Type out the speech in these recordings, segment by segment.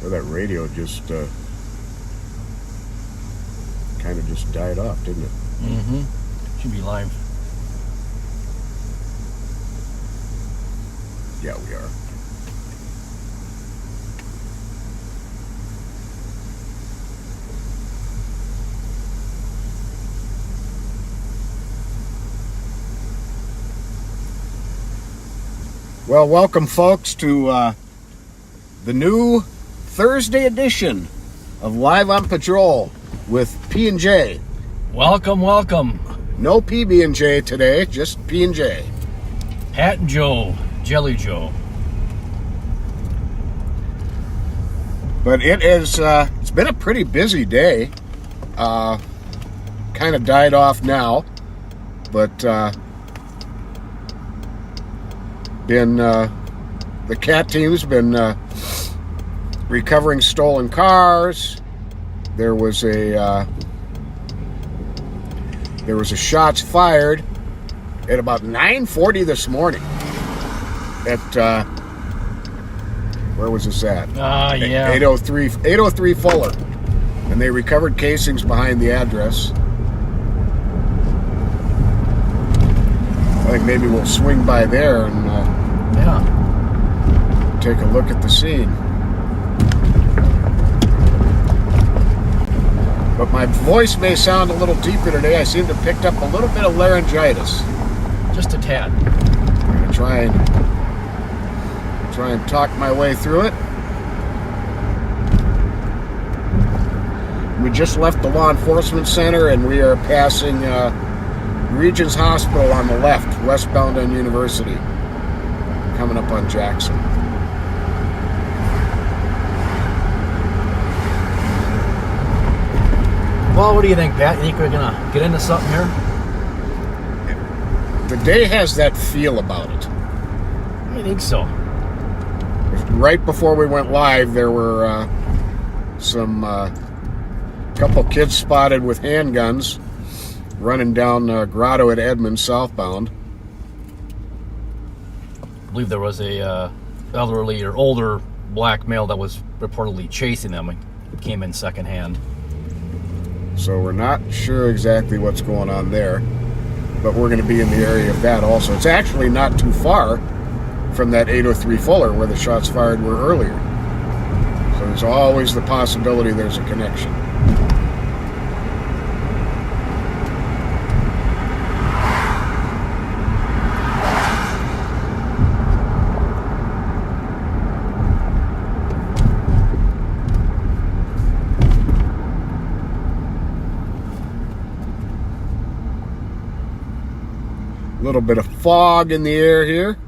Well, that radio just kind of just died off, didn't it? Mm-hmm. Should be live. Yeah, we are. Well, welcome, folks, to the new Thursday edition of Live on Patrol with P&J. Welcome, welcome. No PB&J today, just P&J. Pat and Joe, Jelly Joe. But it is, it's been a pretty busy day. Kind of died off now, but the CAT team's been recovering stolen cars. There was a shots fired at about 9:40 this morning at where was this at? Yeah. 803 Fuller, and they recovered casings behind the address. I think maybe we'll swing by there and take a look at the scene. But my voice may sound a little deeper today. I seem to have picked up a little bit of laryngitis. Just a tad. I'm going to try and talk my way through it. We just left the law enforcement center and we are passing Regions Hospital on the left, westbound on University, coming up on Jackson. Well, what do you think, Pat? You think we're going to get into something here? The day has that feel about it. I think so. Right before we went live, there were some couple kids spotted with handguns running down Grotto at Edmonds southbound. I believe there was a elderly or older black male that was reportedly chasing them and came in secondhand. So we're not sure exactly what's going on there, but we're going to be in the area of that also. It's actually not too far from that 803 Fuller where the shots fired were earlier. So there's always the possibility there's a connection. A little bit of fog in the air here.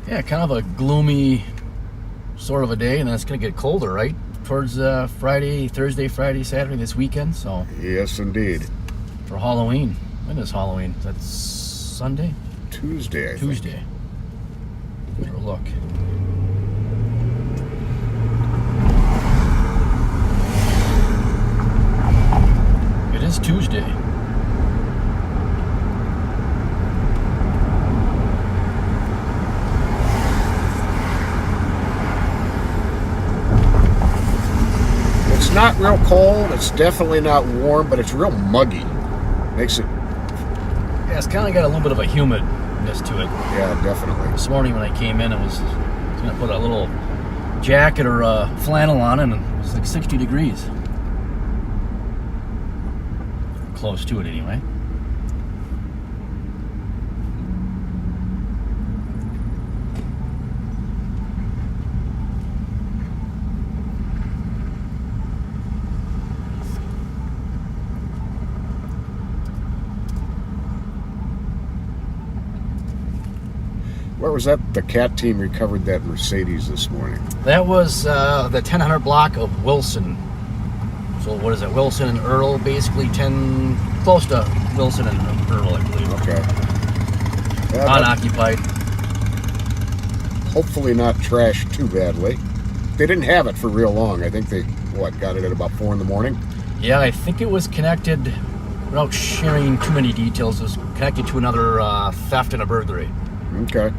Yeah, kind of a gloomy sort of a day, and then it's going to get colder, right? Towards Thursday, Friday, Saturday, this weekend. So Yes, indeed. for Halloween. When is Halloween? That's Sunday? Tuesday, I think. Tuesday. Better look. It is Tuesday. It's not real cold. It's definitely not warm, but it's real muggy. Makes it, Yeah, it's kind of got a little bit of a humidness to it. yeah, definitely. This morning when I came in, I was going to put a little jacket or a flannel on, and it was like 60 degrees. Close to it, anyway. Where was that? The CAT team recovered that Mercedes this morning. That was the 1000 block of Wilson. So what is it? Wilson and Earl, basically close to Wilson and Earl, I believe. Okay. Yeah, Unoccupied. hopefully not trashed too badly. They didn't have it for real long. I think they, got it at about 4 in the morning? Yeah, I think it was connected, without sharing too many details, it was connected to another theft and a burglary. Okay.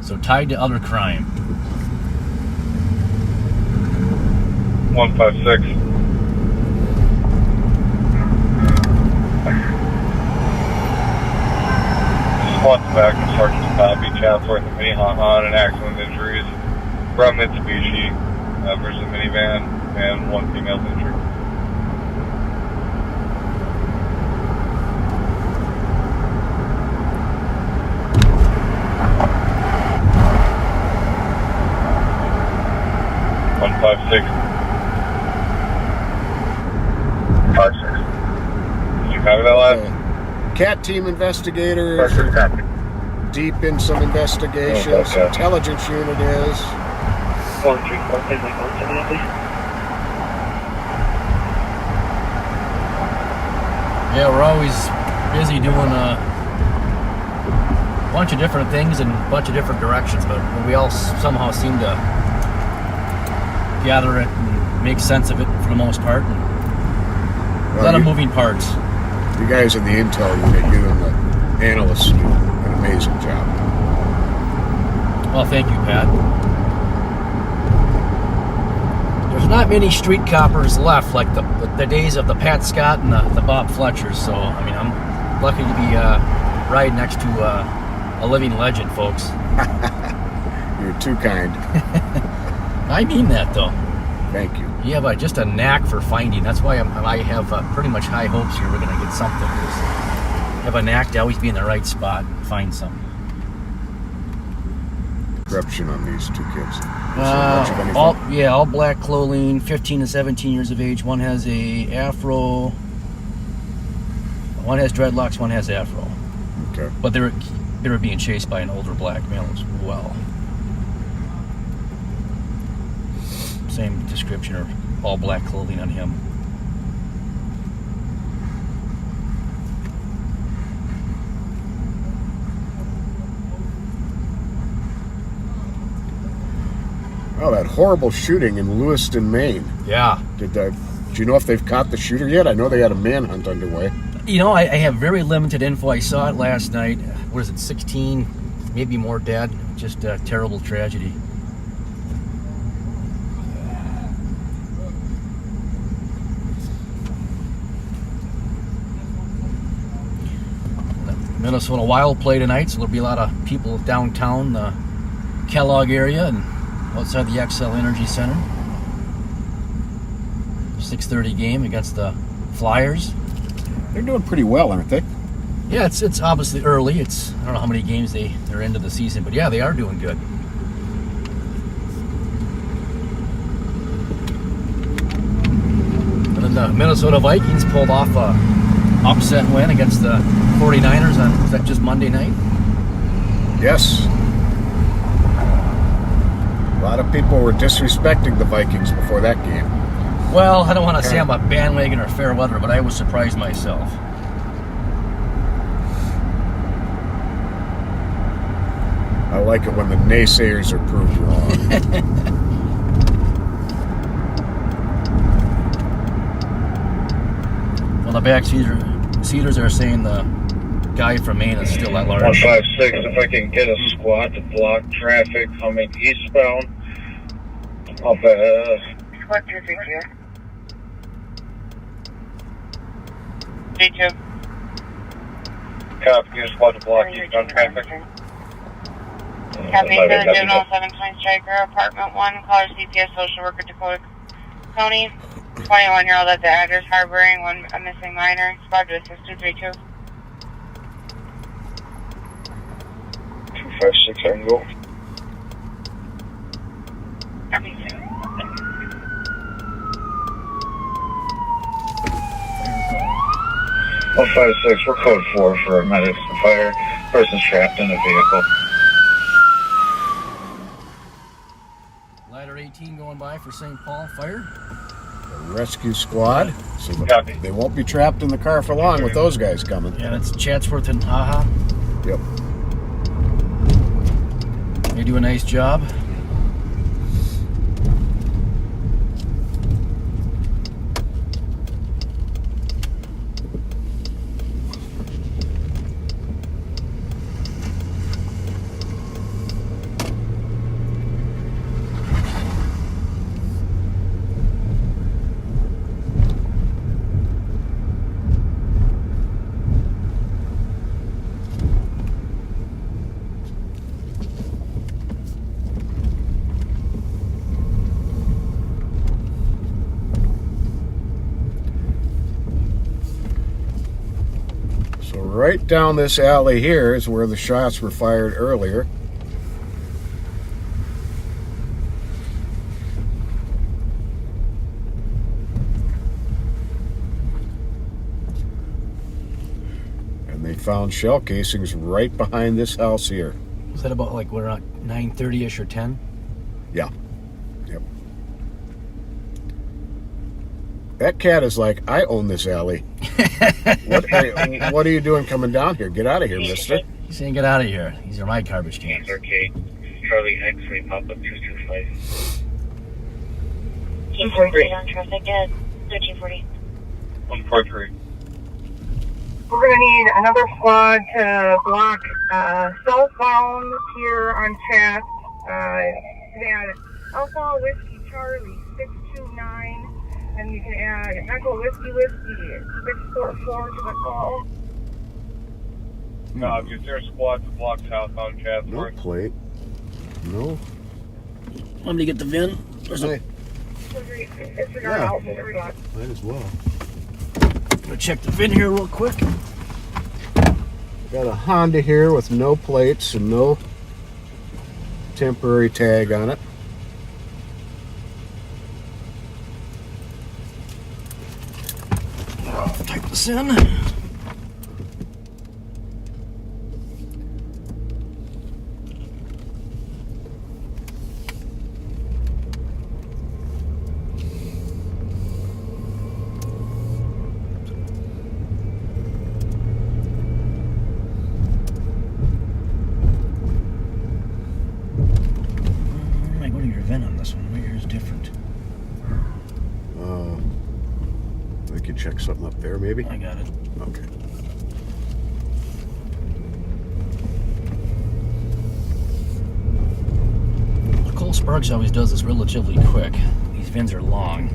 So tied to other crime. 156. Squat's back from Sergeant Copy, Chatsworth and Minnehaha, and accident injuries from Mitsubishi versus a minivan, and one female injured. One 56. 56. Did you copy that last? CAT team investigators. Copy. Deep in some investigations. Okay. Intelligence unit is. 134, please, like 170, Yeah, we're always busy doing a bunch of different things in a bunch of different directions, but we all somehow seem to gather it and make sense of it for the most part. And a lot of moving parts. You guys in the intel unit, you and the analysts do an amazing job. Well, thank you, Pat. There's not many street coppers left, like the days of the Pat Scott and the Bob Fletchers. So, I mean, I'm lucky to be riding next to a living legend, folks. You're too kind. I mean that, though. Thank you. You have just a knack for finding. That's why I have pretty much high hopes here we're going to get something. I have a knack to always be in the right spot and find something. Corruption on these two kids. Is there much of anything? All black clothing, 15 to 17 years of age. One has a afro. One has dreadlocks. One has afro. Okay. But they were being chased by an older black male as well. Same description, or all black clothing on him. Oh, that horrible shooting in Lewiston, Maine. Yeah. Do you know if they've caught the shooter yet? I know they had a manhunt underway. You know, I have very limited info. I saw it last night. What is it, 16, maybe more dead? Just a terrible tragedy. The Minnesota Wild play tonight, so there'll be a lot of people downtown, the Kellogg area, and outside the XL Energy Center. 6:30 game against the Flyers. They're doing pretty well, aren't they? Yeah, it's obviously early. I don't know how many games they're into the season, but yeah, they are doing good. And then the Minnesota Vikings pulled off a upset win against the 49ers on, was that just Monday night? Yes. A lot of people were disrespecting the Vikings before that game. Well, I don't want to say I'm a bandwagon or fair weather, but I was surprised myself. I like it when the naysayers are proved wrong. Well, the backseaters are saying the guy from Maine is still at large. 156, if I can get a squad to block traffic coming eastbound. Up Squad 232. 32. copy, get a squad to block eastbound traffic. Copy, 707 Twin Striker, Apartment 1, caller CPS Social Worker Dakota County. 21-year-old at the address harboring a missing minor. Squad to assist 232. 256, I can go. Copy. 156, we're code 4 for medics and fire. Person's trapped in a vehicle. Ladder 18 going by for St. Paul Fire. The rescue squad. So Copy. they won't be trapped in the car for long with those guys coming. Yeah, that's Chatsworth and Haha. Yep. They do a nice job. right down this alley here is where the shots were fired earlier. And they found shell casings right behind this house here. Was that about like what, around 9:30ish or 10? Yeah. Yep. That cat is like, I own this alley. What are you doing coming down here? Get out of here, mister. He's saying get out of here. These are my garbage cans. Okay. Charlie X-ray Papa 225. 1348 on traffic at 1340. 143. We're going to need another squad to block cell phones here on chat. That Alpha Whiskey Charlie 629, and you can add Echo Whiskey 644 to the call. Is there a squad to block southbound No Chatsworth? plate. No. Want me to get the VIN? Hey, Disregard Yeah. Alpha, everyone. might as well. Gonna check the VIN here real quick. Got a Honda here with no plates and no temporary tag on it. Type this in. I go to your VIN on this one. My ear is different. We could check something up there, maybe. I got it. Okay. Cole Sparks always does this relatively quick. These VINs are long.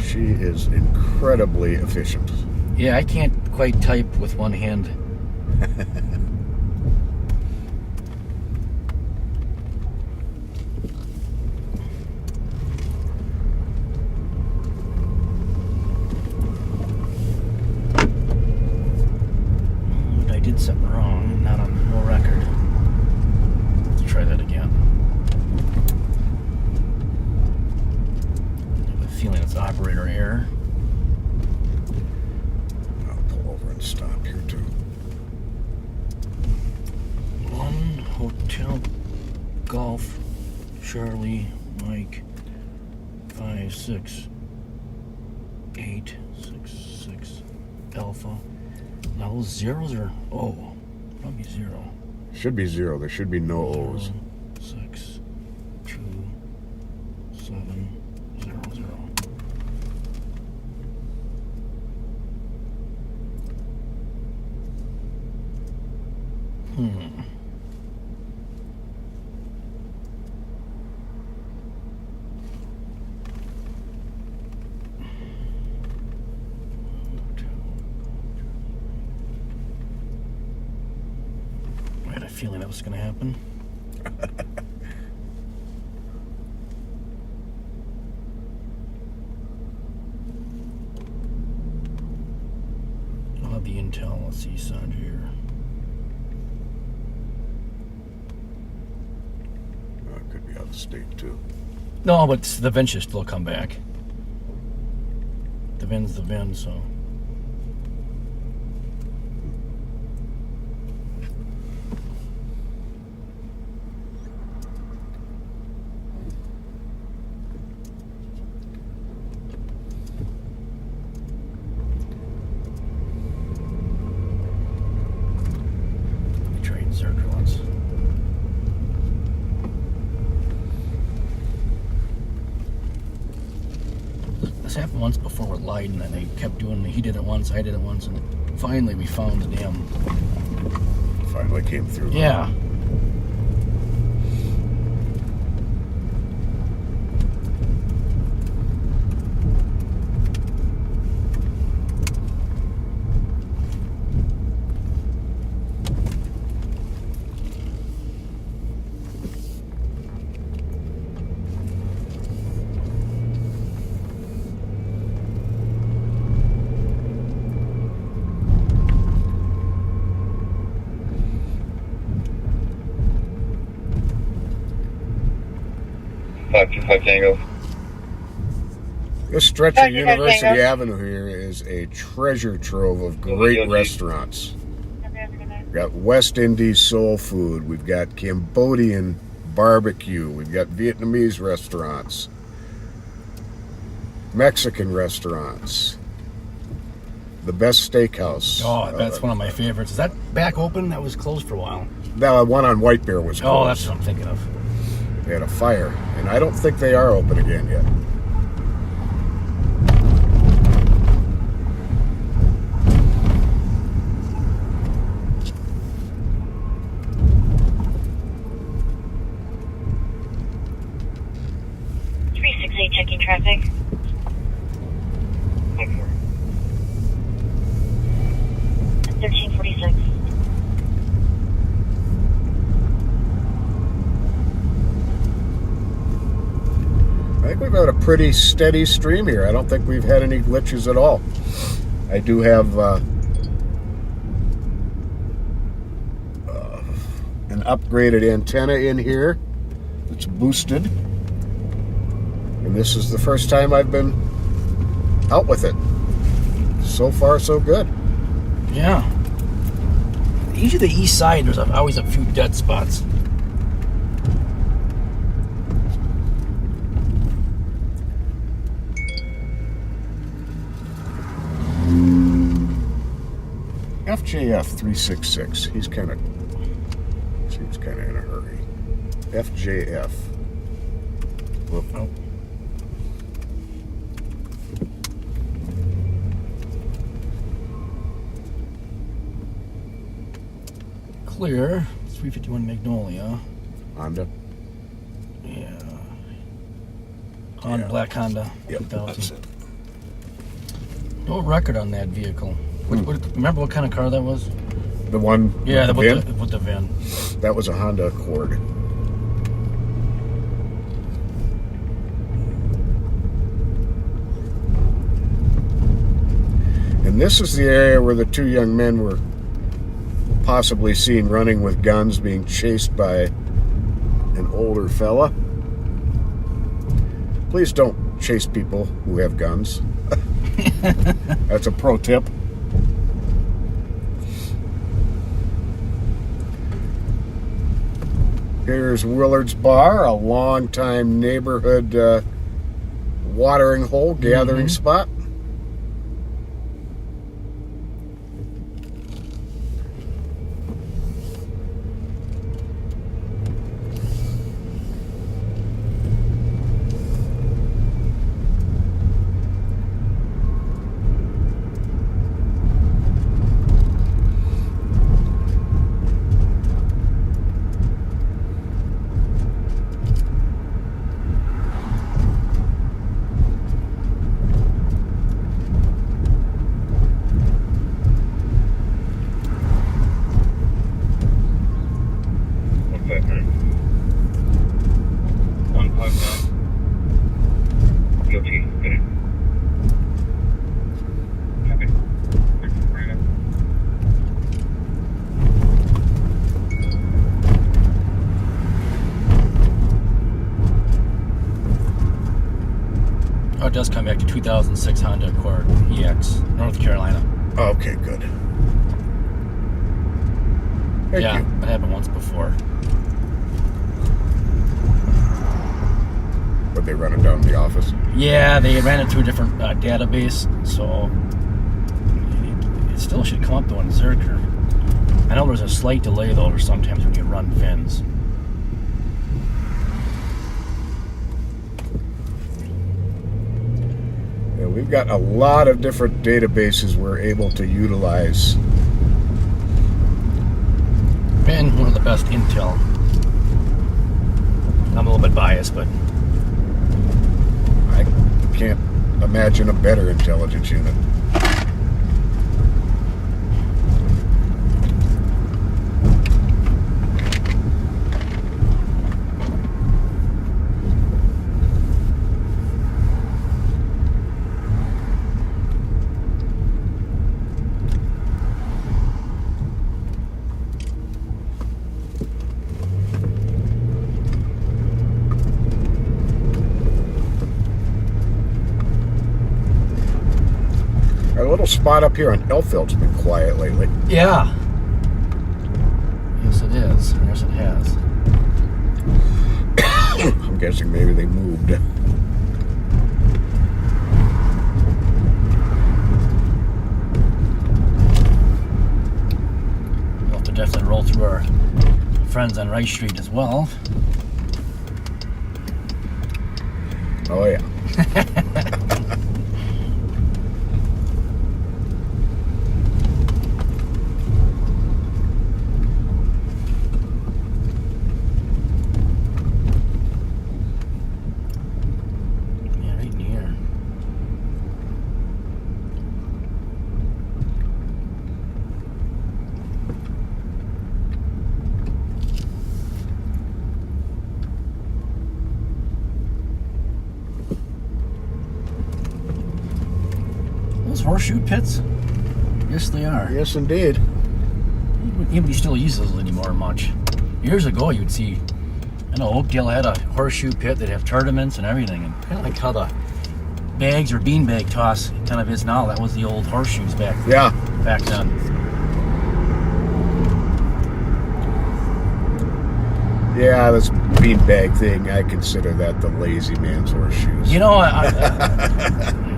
She is incredibly efficient. Yeah, I can't quite type with one hand. I did something wrong, not on no record. Let's try that again. I have a feeling it's operator error. I'll pull over and stop here too. 1 Hotel Golf Charlie Mike 56866 Alpha. Now those zeros are probably 0. Should be 0. There should be no O's. 6 2 7 0 0. I had a feeling that was going to happen. I'll have the intel. Let's see, sound here. It could be out of state too. No, but the VIN should still come back. The VIN's the VIN, so. Trade Zerker once. This happened once before with Leiden, and they kept doing it. He did it once, I did it once, and finally we found the damn. Finally came through. Yeah. 225 Tango. This stretch Roger, of University Tango. Avenue here is a treasure trove of great restaurants. We've got West Indies soul food. We've got Cambodian barbecue. We've got Vietnamese restaurants. Mexican restaurants. The best steakhouse. Oh, that's one of my favorites. Is that back open? That was closed for a while. The one on White Bear was closed. Oh, that's what I'm thinking of. They had a fire, and I don't think they are open again yet. Checking traffic. 1346. I think we've had a pretty steady stream here. I don't think we've had any glitches at all. I do have an upgraded antenna in here. It's boosted. And this is the first time I've been out with it. So far, so good. Yeah. Usually the east side, there's always a few dead spots. FJF 366. He's kind of seems kind of in a hurry. FJF. Whoop. Oh. Clear. 351 Magnolia. Honda. Yeah. Honda, Yeah. black Honda. Yep, 2000. that's it. No record on that vehicle. Remember what kind of car that was? The one Yeah, with the VIN? with the VIN. That was a Honda Accord. And this is the area where the two young men were possibly seen running with guns, being chased by an older fella. Please don't chase people who have guns. That's a pro tip. Here's Willard's Bar, a long-time neighborhood watering hole, gathering spot. What's that, man? 159. DOT, get it. Copy. 649. Oh, it does come back to 2006 Honda Accord EX, North Carolina. Okay, good. Thank yeah, you. that happened once before. But they run it down to the office. Yeah, they ran it through a different database, so it still should come up though in Zerker. I know there's a slight delay though, or sometimes when you run VINs. Yeah, we've got a lot of different databases we're able to utilize. And one of the best intel. I'm a little bit biased, but I can't imagine a better intelligence unit. Our little spot up here on Elfield's been quiet lately. Yeah. Yes, it is. Yes, it has. I'm guessing maybe they moved. We'll have to definitely roll through our friends on Rice Street as well. Oh, yeah. Yeah, right in here. Those horseshoe pits? Yes, they are. Yes, indeed. Nobody still uses those anymore much. Years ago, you'd see, I know Oakdale had a horseshoe pit. They'd have tournaments and everything, and kind of like how the bags or beanbag toss kind of is now. That was the old horseshoes back then. Yeah, this beanbag thing, I consider that the lazy man's horseshoes. You know,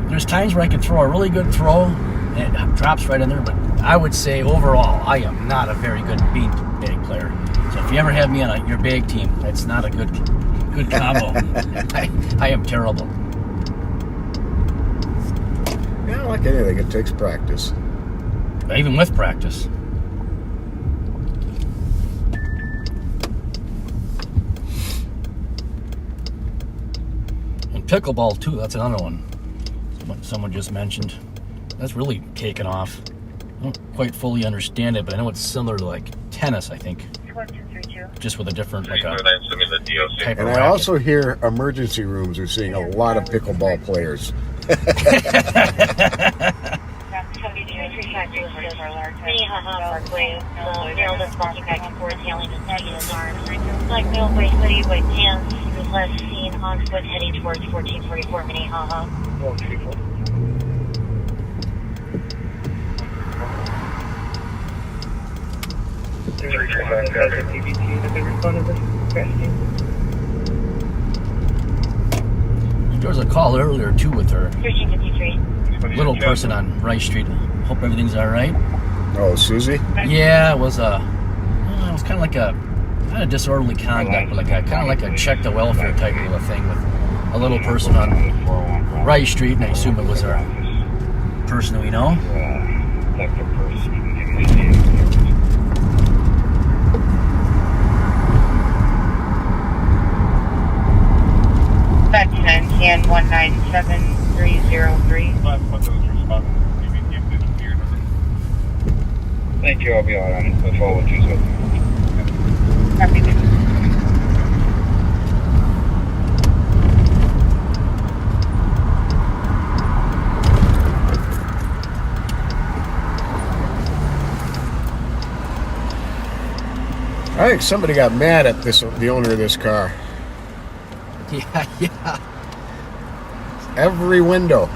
there's times where I can throw a really good throw, and it drops right in there, but I would say overall, I am not a very good beanbag player. So if you ever have me on your bag team, that's not a good combo. I am terrible. Yeah, like anything, it takes practice. Even with practice. And pickleball too, that's another one. Someone just mentioned. That's really taken off. I don't quite fully understand it, but I know it's similar to like tennis, I think. 1232. Just with a different type And of I racket. also hear emergency rooms are seeing a lot of pickleball players. Minnehaha Parkway, male that's walking back and forth, yelling and tagging his arms. Black male, white hoodie, white pants. He was last seen on foot heading towards 1444 Minnehaha. There was a call earlier too with her 1353. little person on Rice Street. Hope everything's all right. Oh, Susie? Yeah, it was it was kind of like a not a disorderly conduct, but like a kind of like a check the welfare type of a thing with a little person on Rice Street, and I assume it was our person we know. That's 10 197-303. Thank you, I'll be out on it. I'll follow what you said. Copy. I think somebody got mad at the owner of this car. Yeah. Every window.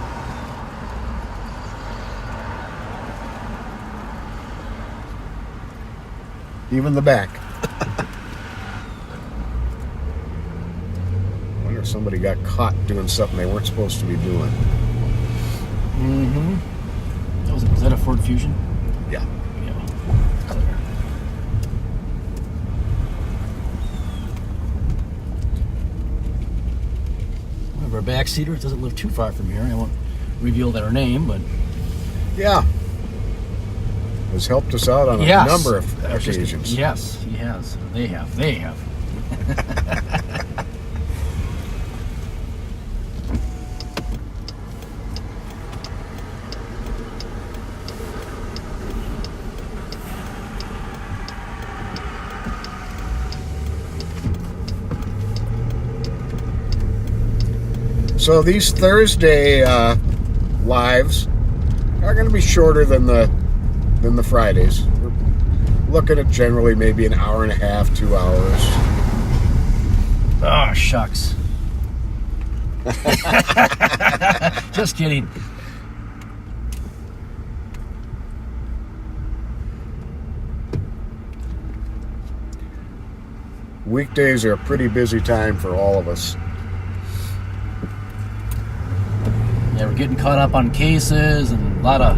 Even the back. I wonder if somebody got caught doing something they weren't supposed to be doing. Mm-hmm. Was that a Ford Fusion? Yeah. Yeah. One of our backseaters doesn't live too far from here. I won't reveal their name, but Yeah. Has helped us out on a yes. number of That's just- occasions. yes, he has. They have. So these Thursday lives are going to be shorter than the Fridays. We're looking at generally maybe an hour and a half, 2 hours. Oh, shucks. Just kidding. weekdays are a pretty busy time for all of us. Yeah, we're getting caught up on cases and a lot of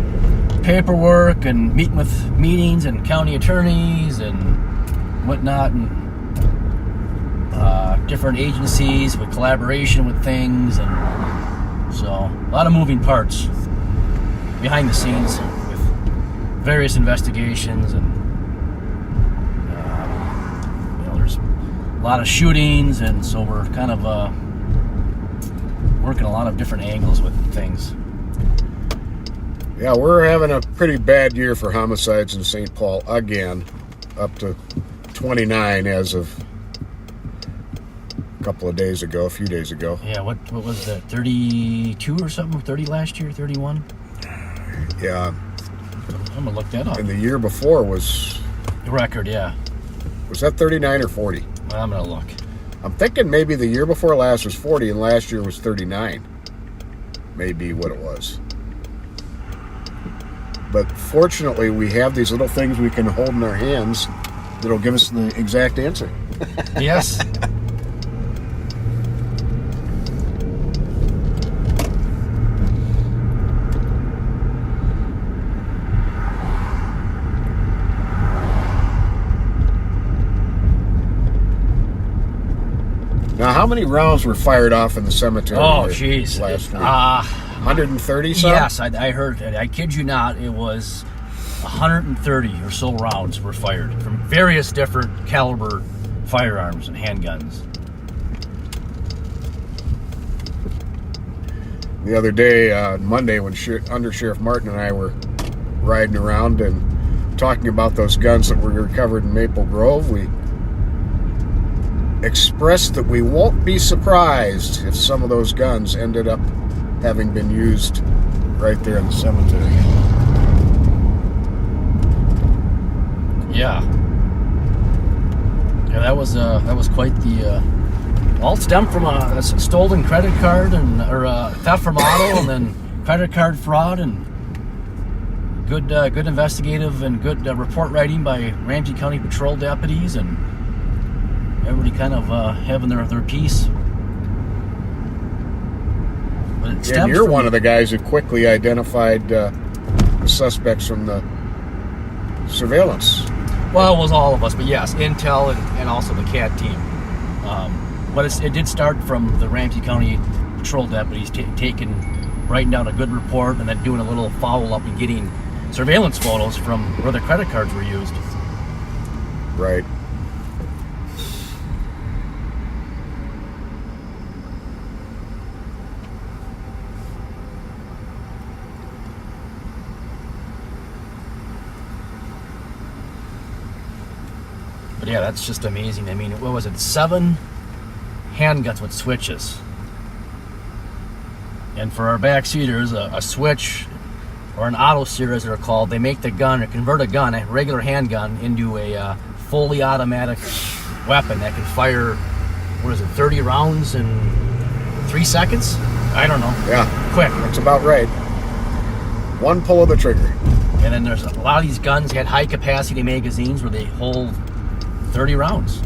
paperwork and meeting with meetings and county attorneys and whatnot, and different agencies with collaboration with things, and so a lot of moving parts behind the scenes with various investigations, and there's a lot of shootings, and so we're kind of working a lot of different angles with things. Yeah, we're having a pretty bad year for homicides in St. Paul again, up to 29 as of a couple of days ago, a few days ago. Yeah, what was that, 32 or something? 30 last year, 31? Yeah. I'm gonna look that up. And the year before was... The record, yeah. Was that 39 or 40? Well, I'm gonna look. I'm thinking maybe the year before last was 40 and last year was 39. Maybe what it was. But fortunately, we have these little things we can hold in our hands that'll give us the exact answer. Yes. Now, how many rounds were fired off in the cemetery? Oh, here jeez. last week? 130 something? Yes, I heard. I kid you not. It was 130 or so rounds were fired from various different caliber firearms and handguns. The other day, Monday, when Under Sheriff Martin and I were riding around and talking about those guns that were recovered in Maple Grove, we expressed that we won't be surprised if some of those guns ended up having been used right there in the cemetery. Yeah. Yeah, that was quite the. All stemmed from a stolen credit card or theft from auto, and then credit card fraud, and good investigative and good report writing by Ramsey County Patrol deputies, and everybody kind of having their piece. But it And you're from, one of the guys who quickly identified the suspects from the surveillance. Well, it was all of us, but yes, Intel and also the CAD team. But it did start from the Ramsey County Patrol deputies writing down a good report and then doing a little follow-up and getting surveillance photos from where the credit cards were used. Right. But yeah, that's just amazing. I mean, what was it? 7 handguns with switches. And for our backseaters, a switch or an auto sear, as they're called, they make the gun or convert a regular handgun, into a fully automatic weapon that can fire, 30 rounds in 3 seconds? I don't know. Yeah. Quick. That's about right. One pull of the trigger. And then there's a lot of these guns had high capacity magazines where they hold 30 rounds.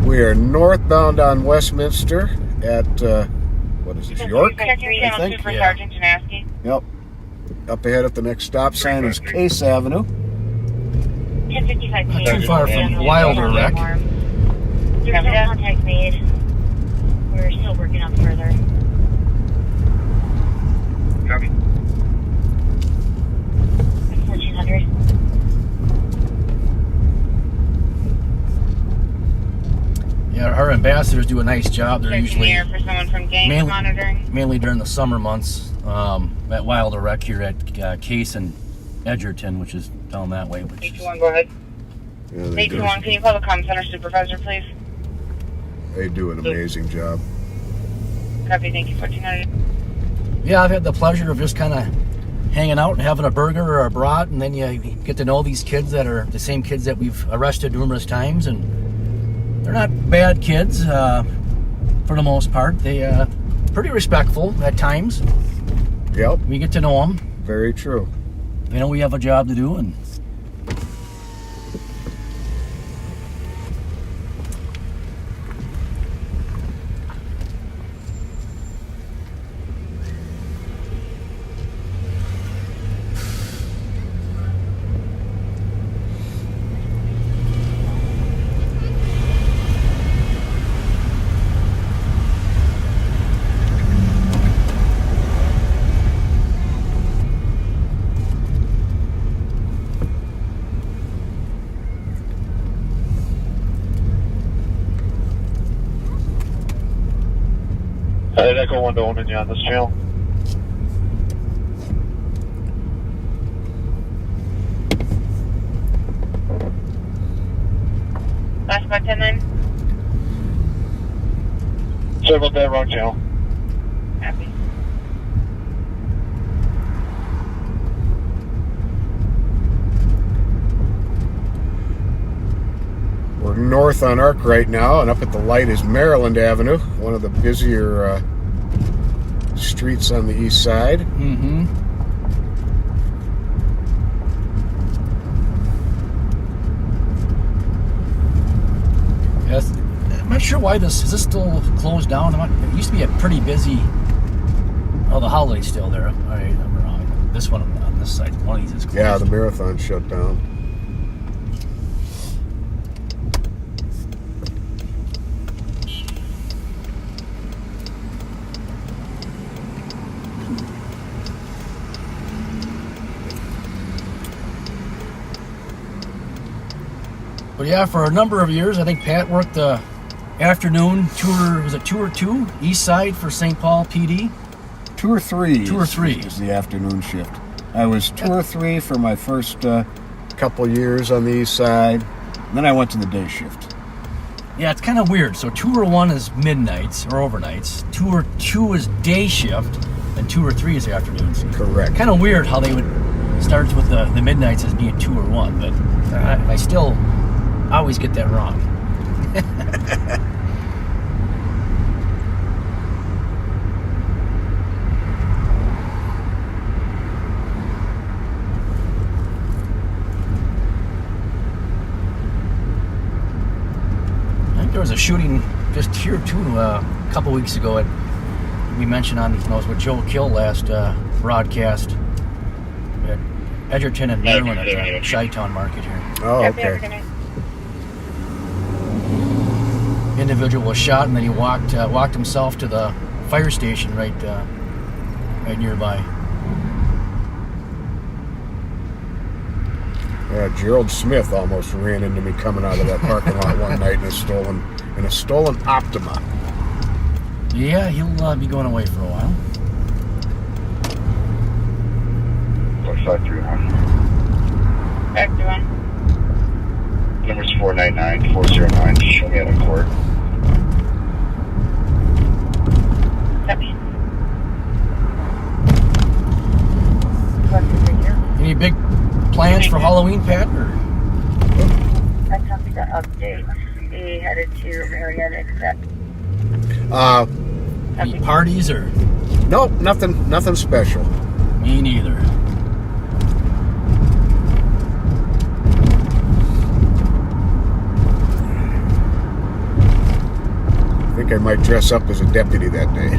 We are northbound on Westminster at, what is this, York? Check your channel 2 for Sergeant Janaski. Yep. Up ahead at the next stop sign is Case Avenue. 1055 Not too far from Wilder Wreck. There's no contact made. We're still working on further. Copy. 1400. Yeah, our ambassadors do a nice job. They're Checking usually the air for someone from gang monitoring. mainly during the summer months at Wilder Wreck here at Case and Edgerton, which is down that way. 821, go ahead. Yeah, they, do, 821, can you call the comm center supervisor, please? they do an amazing job. Copy, thank you, 1400. Yeah, I've had the pleasure of just kind of hanging out and having a burger or a brat, and then you get to know these kids that are the same kids that we've arrested numerous times, and they're not bad kids for the most part. They pretty respectful at times. Yep. We get to know them. Very true. They know we have a job to do, and Echo 1 to 1 you on this channel. Last about 10-9. Sorry about that, wrong channel. Happy. We're north on Arc right now, and up at the light is Maryland Avenue, one of the busier streets on the east side. mm-hmm. Yes, I'm not sure why is this still closed down? It used to be a pretty busy. Oh, the holiday's still there. All right, I'm wrong. This one on this side, one of these is closed. Yeah, the marathon shut down. But yeah, for a number of years, I think Pat worked the afternoon tour. Was it 2 or 2 East Side for St. Paul PD? 2 or 3. 2 or 3 is the afternoon shift. I was 2 or 3 for my first couple years on the east side. Then I went to the day shift. Yeah, it's kind of weird. So 2 or 1 is midnights or overnights. 2 or 2 is day shift, and 2 or 3 is afternoons. Correct. Kind of weird how they would start with the midnights as being 2 or 1, but I still always get that wrong. I think there was a shooting just here too a couple weeks ago. We mentioned on, it was with Joe Kill last broadcast at Edgerton and Maryland at the Chi-Town Market here. Oh, Happy okay. afternoon. Individual was shot, and then he walked himself to the fire station right nearby. Yeah, Gerald Smith almost ran into me coming out of that parking lot one night in a stolen Optima. Yeah, he'll be going away for a while. 4531. Back to 1. Number's 499-409. Show me out of court. Copy. Any big plans for Halloween, Pat? Or? I copy the update. Be headed to Marietta except. Any parties or? Nope, nothing special. Me neither. I think I might dress up as a deputy that day.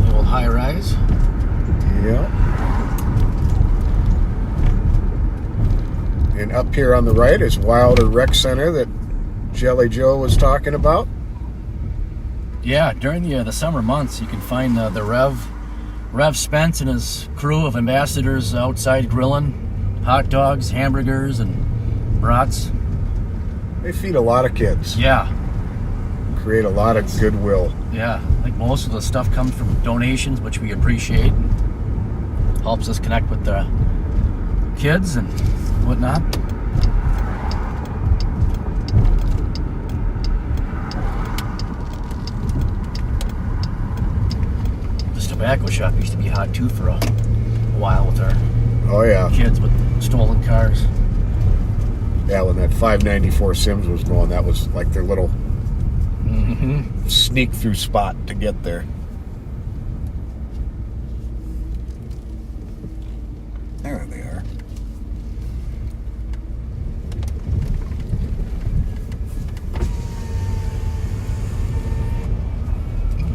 The old high rise. Yeah. And up here on the right is Wilder Rec Center that Jelly Joe was talking about. Yeah, during the summer months, you can find the Rev Spence and his crew of ambassadors outside grilling hot dogs, hamburgers, and brats. They feed a lot of kids. Yeah, Create a lot of goodwill. yeah. I think most of the stuff comes from donations, which we appreciate. Helps us connect with the kids and whatnot. This tobacco shop used to be hot too for a while with our Oh yeah. kids with stolen cars. Yeah, when that 594 Sims was going, that was like their little sneak through spot to get there. There they are.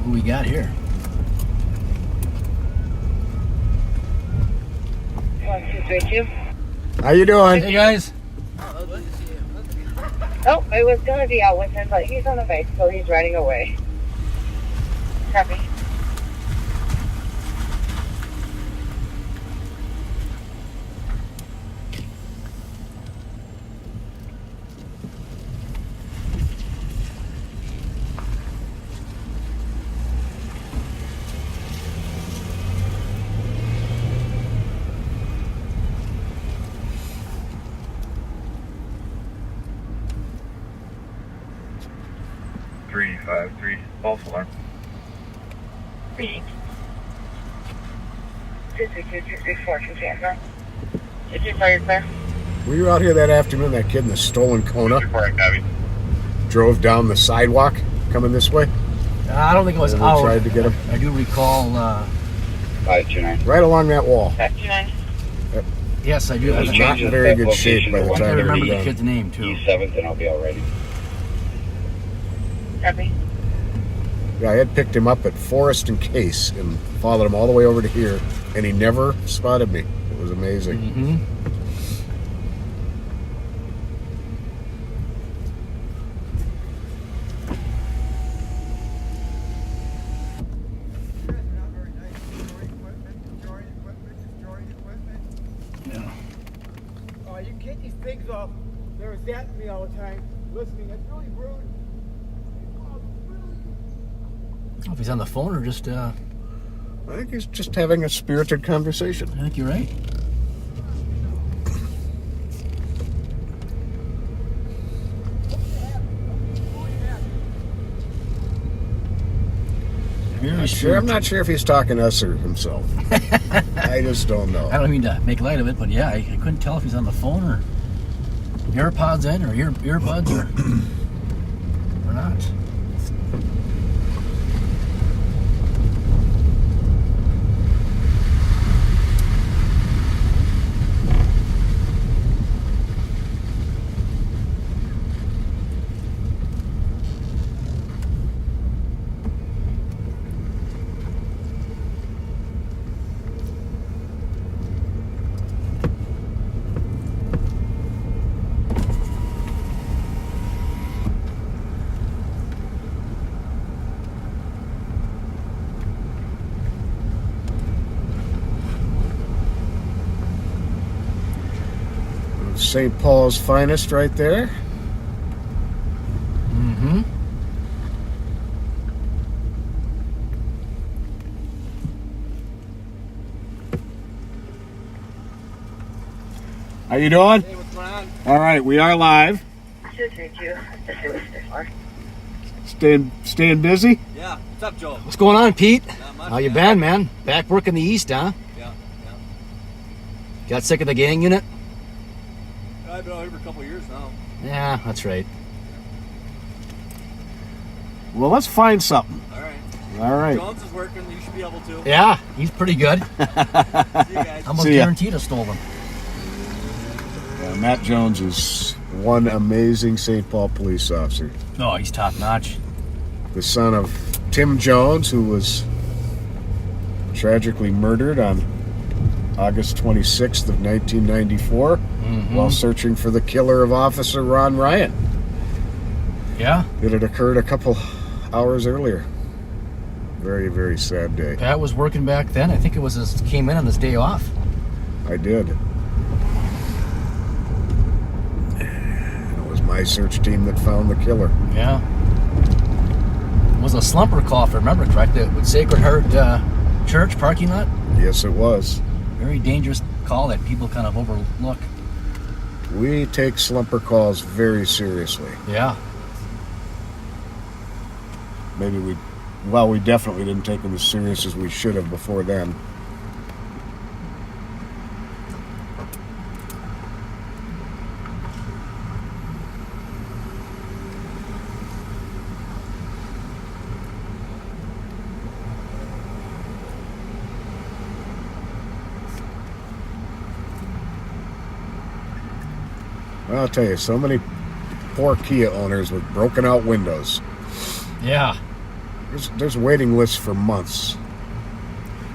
Who we got here? 1232. How you doing? Hey guys. Oh, I was gonna be out with him, but he's on the bike, so he's riding away. Copy. Three, 5-3, false alarm. Greetings. 262-264 from Tampa. 224, you're clear. Were you out here that afternoon? That kid in the stolen Kona 224, copy. drove down the sidewalk coming this way. I don't think it was And we out. tried to get him. I do recall. 529. Right along that wall. 529. Yes, I do. It was I not in very good shape by the time we were remember the done. kid's name too. E7th, and I'll be all ready. Copy. Yeah, I had picked him up at Forest and Case and followed him all the way over to here, and he never spotted me. It was amazing. Mm-hmm. Yeah. Oh, you get these things off. They're zapping me all the time. Listening, that's really rude. Oh, really? I don't know if he's on the phone or just. I think he's just having a spirited conversation. I think you're right. I'm not sure if he's talking to us or himself. I just don't know. I don't mean to make light of it, but yeah, I couldn't tell if he's on the phone or AirPods in or earbuds or not. St. Paul's finest right there. Mm-hmm. How you doing? Hey, what's going on? All right, we are live. 232. Staying busy? Yeah. What's up, Joe? What's going on, Pete? Not much, How you man. been, man? Back working the East, huh? Yeah. Got sick of the gang unit? I've been out here for a couple of years now. Yeah, that's right. Well, let's find something. All right. All right. Jones is working. You should be able to. Yeah, he's pretty good. See you guys. Almost See ya. guaranteed a stolen. Yeah, Matt Jones is one amazing St. Paul police officer. Oh, he's top notch. The son of Tim Jones, who was tragically murdered on August 26th of 1994 while searching for the killer of Officer Ron Ryan. Yeah, It had occurred a couple hours earlier. Very, very sad day. Pat was working back then. I think it was came in on his day off. I did. It was my search team that found the killer. Yeah. It was a slumper call, if I remember correctly, with Sacred Heart Church parking lot. Yes, it was. very dangerous call that people kind of overlook. We take slumper calls very seriously. Yeah. Maybe we definitely didn't take them as serious as we should have before then. Well, I'll tell you, so many poor Kia owners with broken out windows. Yeah. There's waiting lists for months.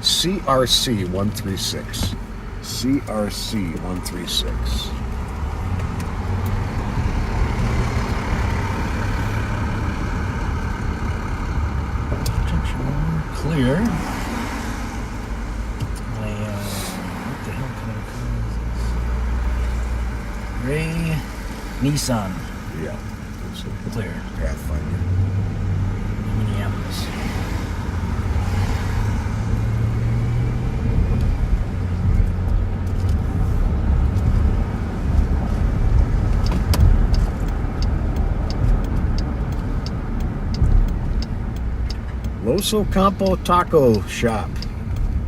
CRC 136. CRC 136. Clear. What the hell kind of car is this? Gray Nissan. Yeah. It's a Clear. Pathfinder. Minneapolis. Los Ocampo Taco Shop.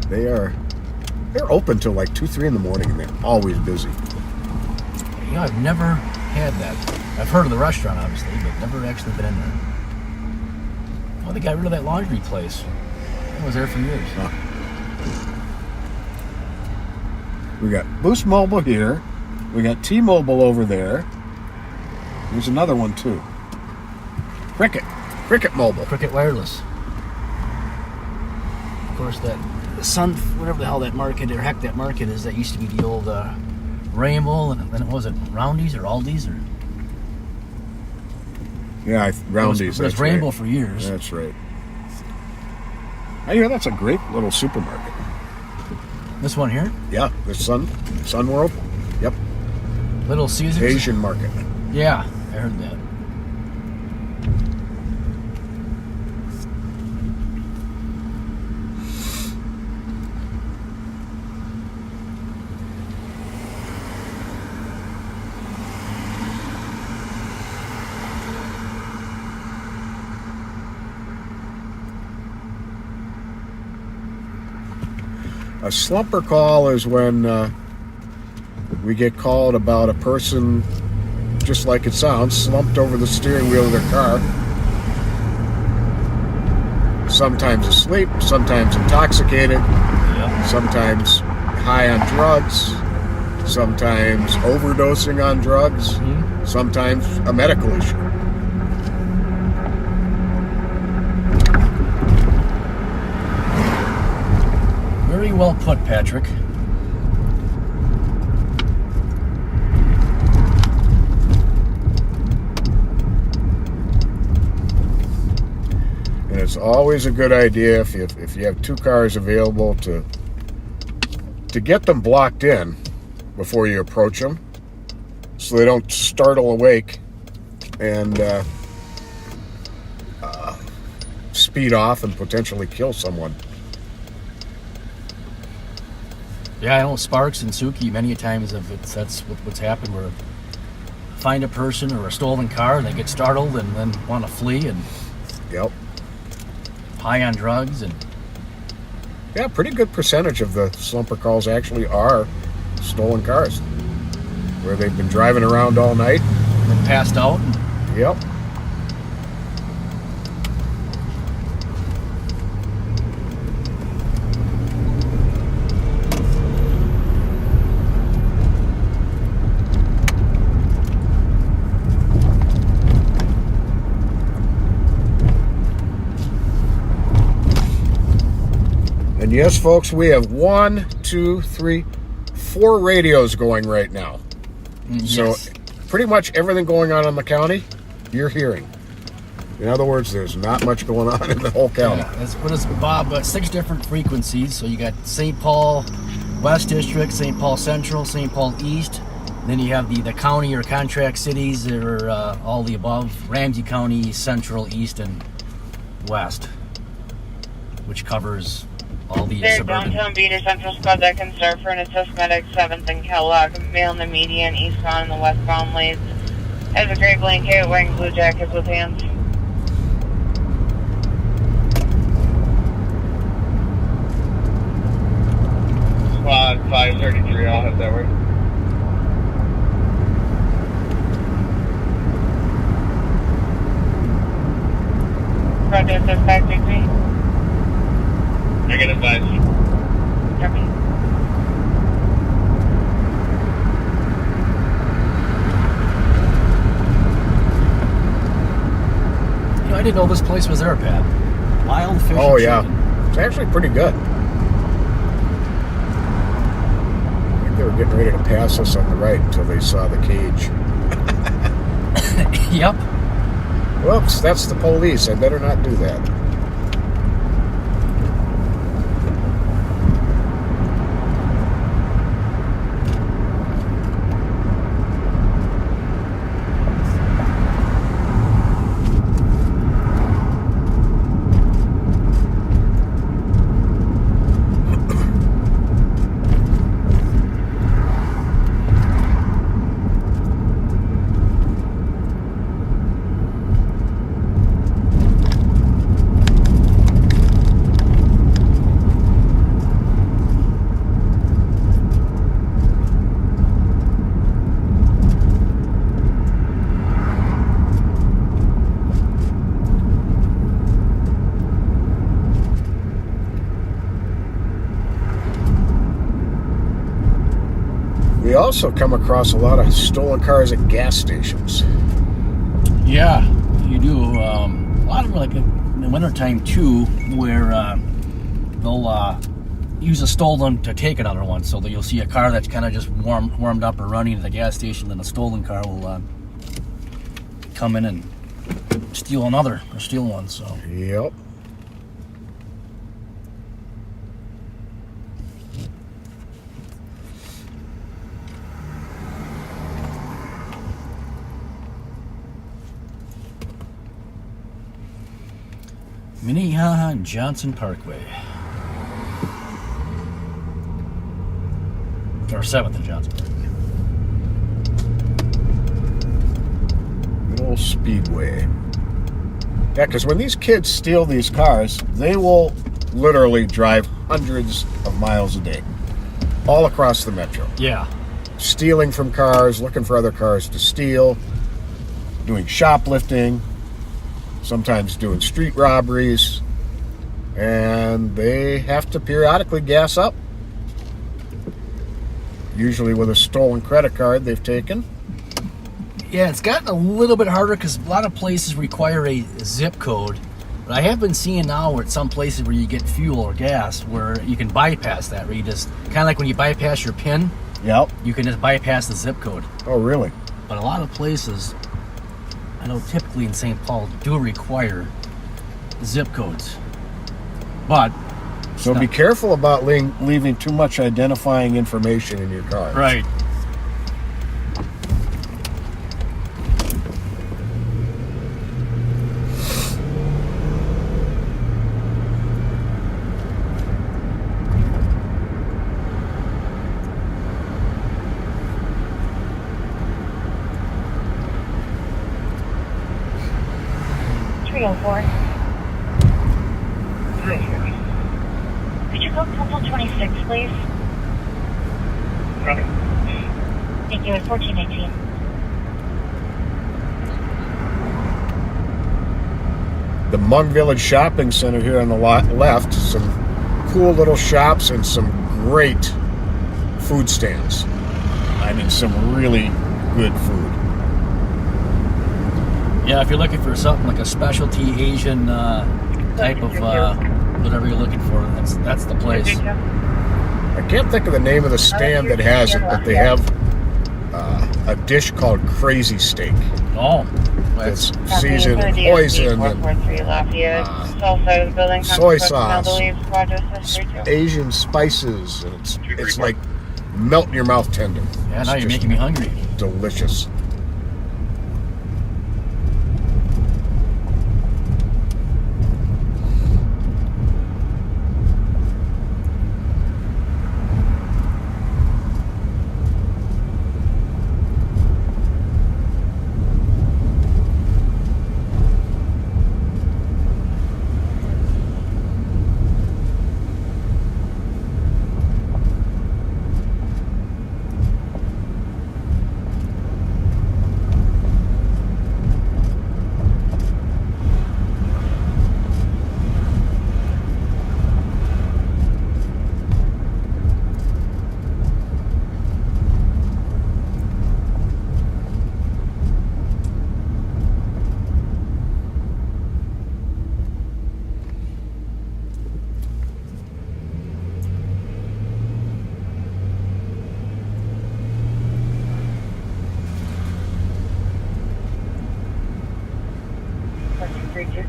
They're open till like 2-3 in the morning, and they're always busy. You know, I've never had that. I've heard of the restaurant, obviously, but never actually been in there. Oh, they got rid of that laundry place. I was there for years. Huh. We got Boost Mobile here. We got T-Mobile over there. There's another one too. Cricket Mobile. Cricket Wireless. Of course, that Sun, whatever the hell that market or heck that market is, that used to be the old Rainbow, and then was it Roundy's or Aldi's or? Yeah, Roundy's. It was Rainbow for years. That's right. I hear that's a great little supermarket. This one here? Yeah, the Sun World. Yep. Little Caesars. Asian market. Yeah, I heard that. A slumper call is when we get called about a person, just like it sounds, slumped over the steering wheel of their car. Sometimes asleep, sometimes intoxicated, sometimes high on drugs, sometimes overdosing on drugs, sometimes a medical issue. Very well put, Patrick. And it's always a good idea if you have two cars available to get them blocked in before you approach them, so they don't startle awake and speed off and potentially kill someone. Yeah, I know Sparks and Suki many a times that's what's happened, where find a person or a stolen car and they get startled and then want to flee and Yep. high on drugs and Yeah, pretty good percentage of the slumper calls actually are stolen cars, where they've been driving around all night. then passed out. Yep. And yes, folks, we have 1, 2, 3, 4 radios going right now. So pretty much everything going on in the county, you're hearing. In other words, there's not much going on in the whole county. Yeah, what is Bob? 6 different frequencies. So you got St. Paul West District, St. Paul Central, St. Paul East. Then you have the county or contract cities that are all the above. Ramsey County, Central, East, and West, which covers all the They're suburban. downtown Beater Central Squad that can serve for an assist medic 7th and Kellogg, male in the median, eastbound in the westbound lanes. Has a gray blanket, wearing blue jacket, blue pants. Squad 533, I'll head that way. Roger, says 533. I get advice. Copy. You know, I didn't know this place was there, Pat. Wild fish. Oh and yeah, chicken. it's actually pretty good. I think they were getting ready to pass us on the right until they saw the cage. Yep. Whoops, that's the police. I better not do that. We also come across a lot of stolen cars at gas stations. Yeah, you do. A lot of them, like in the wintertime too, where they'll use a stolen to take another one. So that you'll see a car that's kind of just warmed up or running at the gas station, then a stolen car will come in and steal one. So Yep. Minnehaha and Johnson Parkway. Or 7th and Johnson Parkway. Good old Speedway. Yeah, because when these kids steal these cars, they will literally drive hundreds of miles a day. All across the metro. Yeah. Stealing from cars, looking for other cars to steal, doing shoplifting, sometimes doing street robberies, and they have to periodically gas up. Usually with a stolen credit card they've taken. Yeah, it's gotten a little bit harder because a lot of places require a zip code. But I have been seeing now where at some places where you get fuel or gas where you can bypass that, where you just, kind of like when you bypass your PIN, Yep. you can just bypass the zip code. Oh, really? But a lot of places, I know typically in St. Paul, do require zip codes. But So be careful about leaving too much identifying information in your car. right. Could you go Council 26, please? Copy. Thank you, at 1418. The Mung Village Shopping Center here on the left, some cool little shops and some great food stands. I mean, some really good food. Yeah, if you're looking for something like a specialty Asian type of whatever you're looking for, that's the place. I can't think of the name of the stand that has it, but they have a dish called Crazy Steak. Oh, It's seasoned with poison and 443 Lafayette. South side of the building. soy Smell sauce, the leaves, Quadra 632. Asian spices, and it's like melt in your mouth tender. yeah, It's now you're just making me hungry. delicious.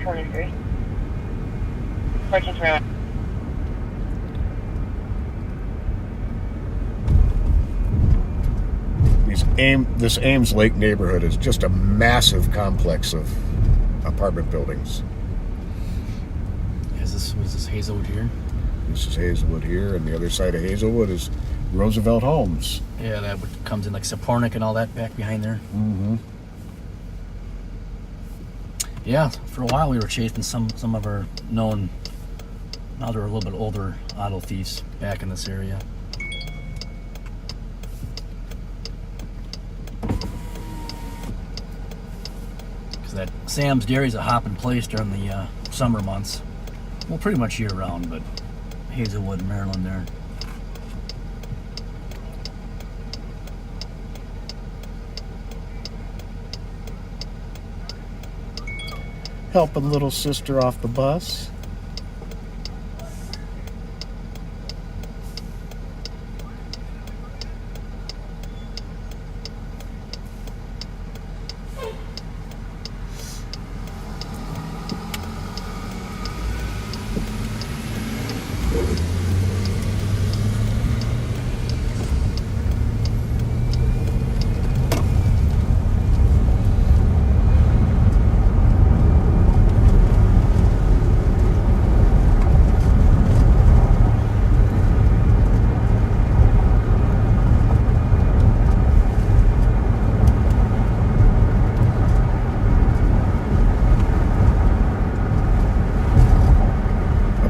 1423. 1423. This Ames Lake neighborhood is just a massive complex of apartment buildings. Was this Hazelwood here? This is Hazelwood here, and the other side of Hazelwood is Roosevelt Homes. Yeah, that comes in like Sapornik and all that back behind there. Mm-hmm. Yeah, for a while we were chasing some of our known, now they're a little bit older auto thieves back in this area. Because that Sam's Dairy's a hopping place during the summer months. Well, pretty much year round, but Hazelwood, Maryland there. Helping little sister off the bus.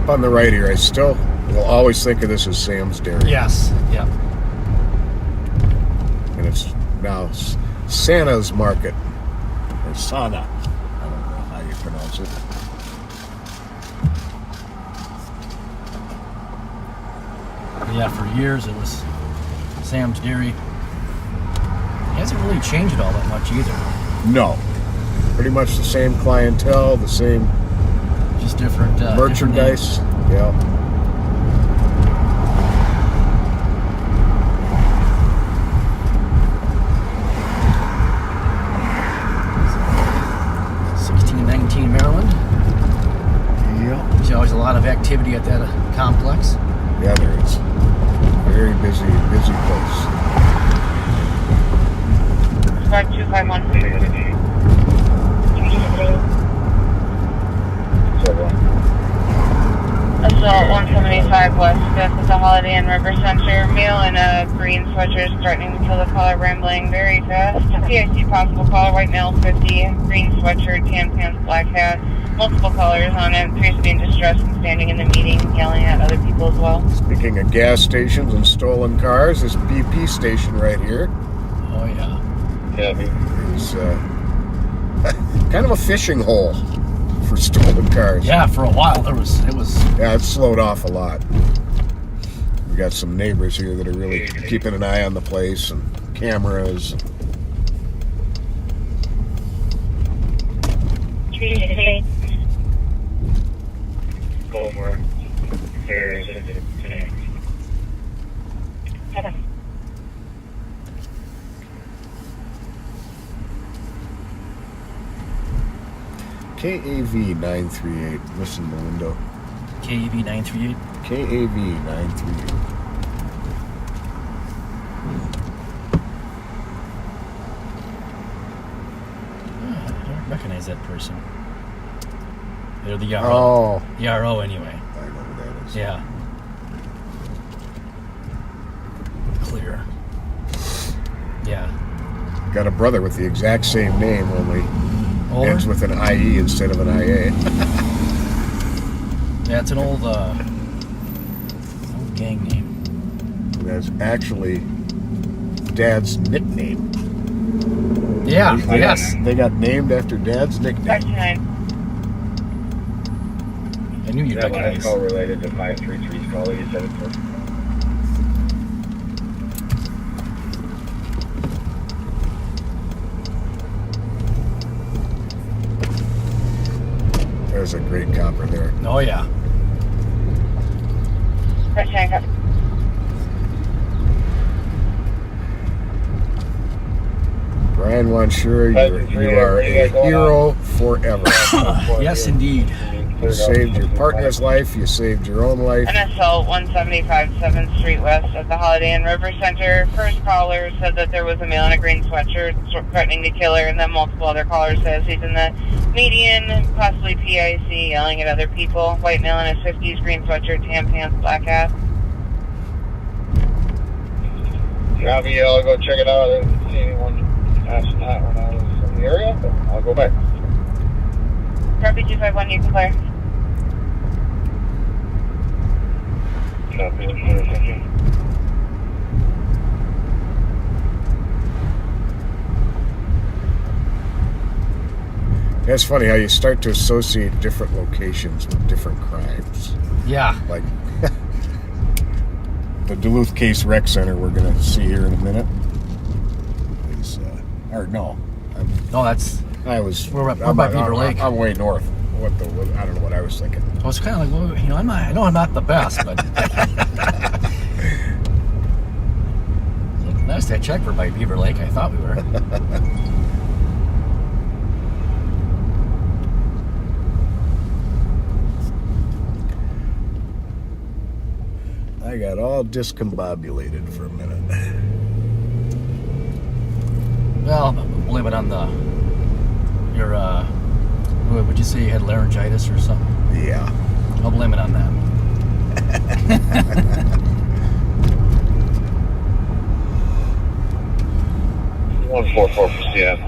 On the right here, I still will always think of this as Sam's Dairy. Yes, yeah. And it's now Santa's Market, or Sana. I don't know how you pronounce it. Yeah, for years it was Sam's Dairy. He hasn't really changed it all that much either. No. Pretty much the same clientele, the same Just different merchandise. Yeah. Maryland. Yeah. There's always a lot of activity at that complex. Yeah, there is. Very busy place. Squad 251. Assault 175 West 5th at the Holiday Inn River Center. Male in a green sweatshirt is threatening to kill the caller, rambling very fast. PIC possible caller, white male 50, green sweatshirt, tan pants, black hat. Multiple callers on it. Appears to be in distress and standing in the meeting, yelling at other people as well. Speaking of gas stations and stolen cars, this BP station right here Oh yeah. is kind of a fishing hole for stolen cars. Yeah, for a while it was. Yeah, it's slowed off a lot. We got some neighbors here that are really keeping an eye on the place and cameras. 368. Goldmore. Today. Okay. KAV 938. Listen to the window. KEV 938. KAV 938. I don't recognize that person. They're the RO. Oh, The RO anyway. I know who that is. Yeah. Clear. Yeah. Got a brother with the exact same name, only Older? ends with an IE instead of an IA. Yeah, it's an old gang name. That's actually Dad's nickname. Yeah, yes. They got named after Dad's nickname. 59. I knew you'd That last recognize. call related to 533's call you said it for. There's a great copper there. Oh yeah. First tank. Brian 911 sure, you are a hero forever. Yes, indeed. You saved your partner's life. You saved your own life. An assault 175 7th Street West at the Holiday Inn River Center. First caller said that there was a male in a green sweatshirt threatening to kill her, and then multiple other callers says he's in the median, possibly PIC, yelling at other people. White male in his 50s, green sweatshirt, tan pants, black hat. Copy, I'll go check it out. I didn't see anyone passing that when I was in the area, but I'll go back. Copy 251, you can clear. Copy, thank you. It's funny how you start to associate different locations with different crimes. Yeah. Like the Duluth Case Rec Center we're going to see here in a minute. No, that's. We're by Beaver Lake. I'm way north. I don't know what I was thinking. I was kind of like, well, I know I'm not the best, but last I checked, we're by Beaver Lake. I thought we were. I got all discombobulated for a minute. Well, blame it on your would you say you had laryngitis or something? Yeah. I'll blame it on that. 144 for CN.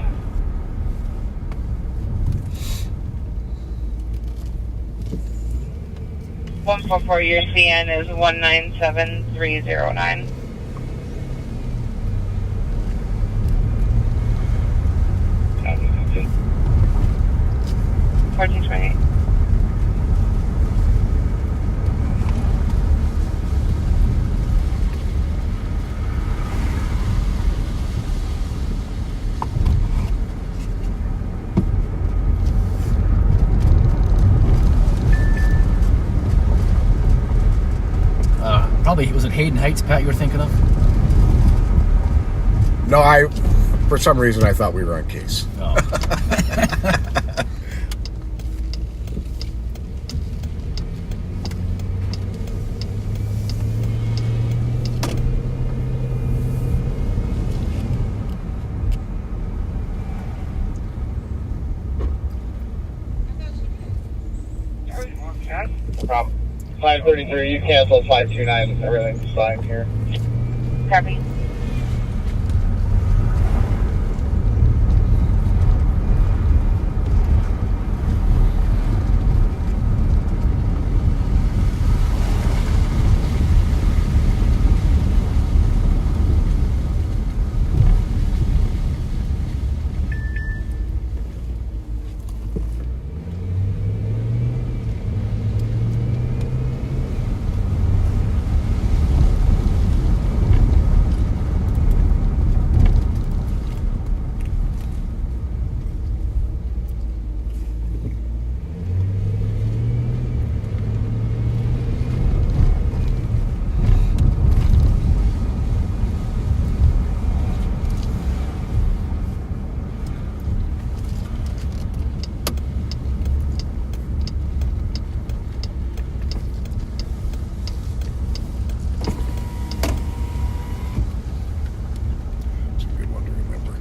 For your CN is 197309. Copy, thank you. 1428. Probably, was it Hayden Heights, Pat, you were thinking of? No, for some reason I thought we were on case. Oh. No problem. 533, you canceled 529. Everything's fine here. Copy. It's a good one to remember.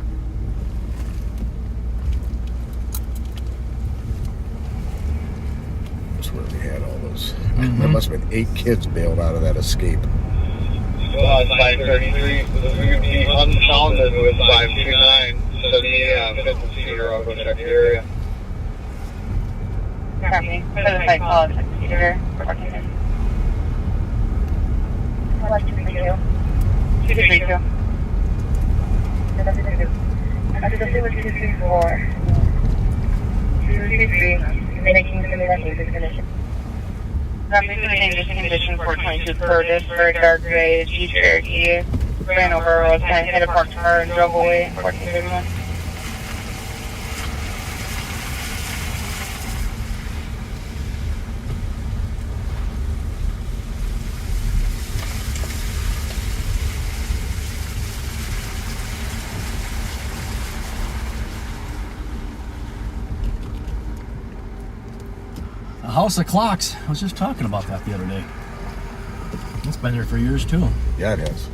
That's where we had all those. There must have been 8 kids bailed out of that escape. Still on 533. We would be unfounded with 529. So the 5th Cedar, I'll go check the area. Copy. For the site call, 6 Cedar. 232. After the silver 234. 233. Making the condition. Copy. The dangerous condition 422 Curtis, very dark gray, Jeep Cherokee. Ran over a road sign, hit a parked car, and drove away. 1431. A house of clocks. I was just talking about that the other day. It's been there for years too. Yeah, it has.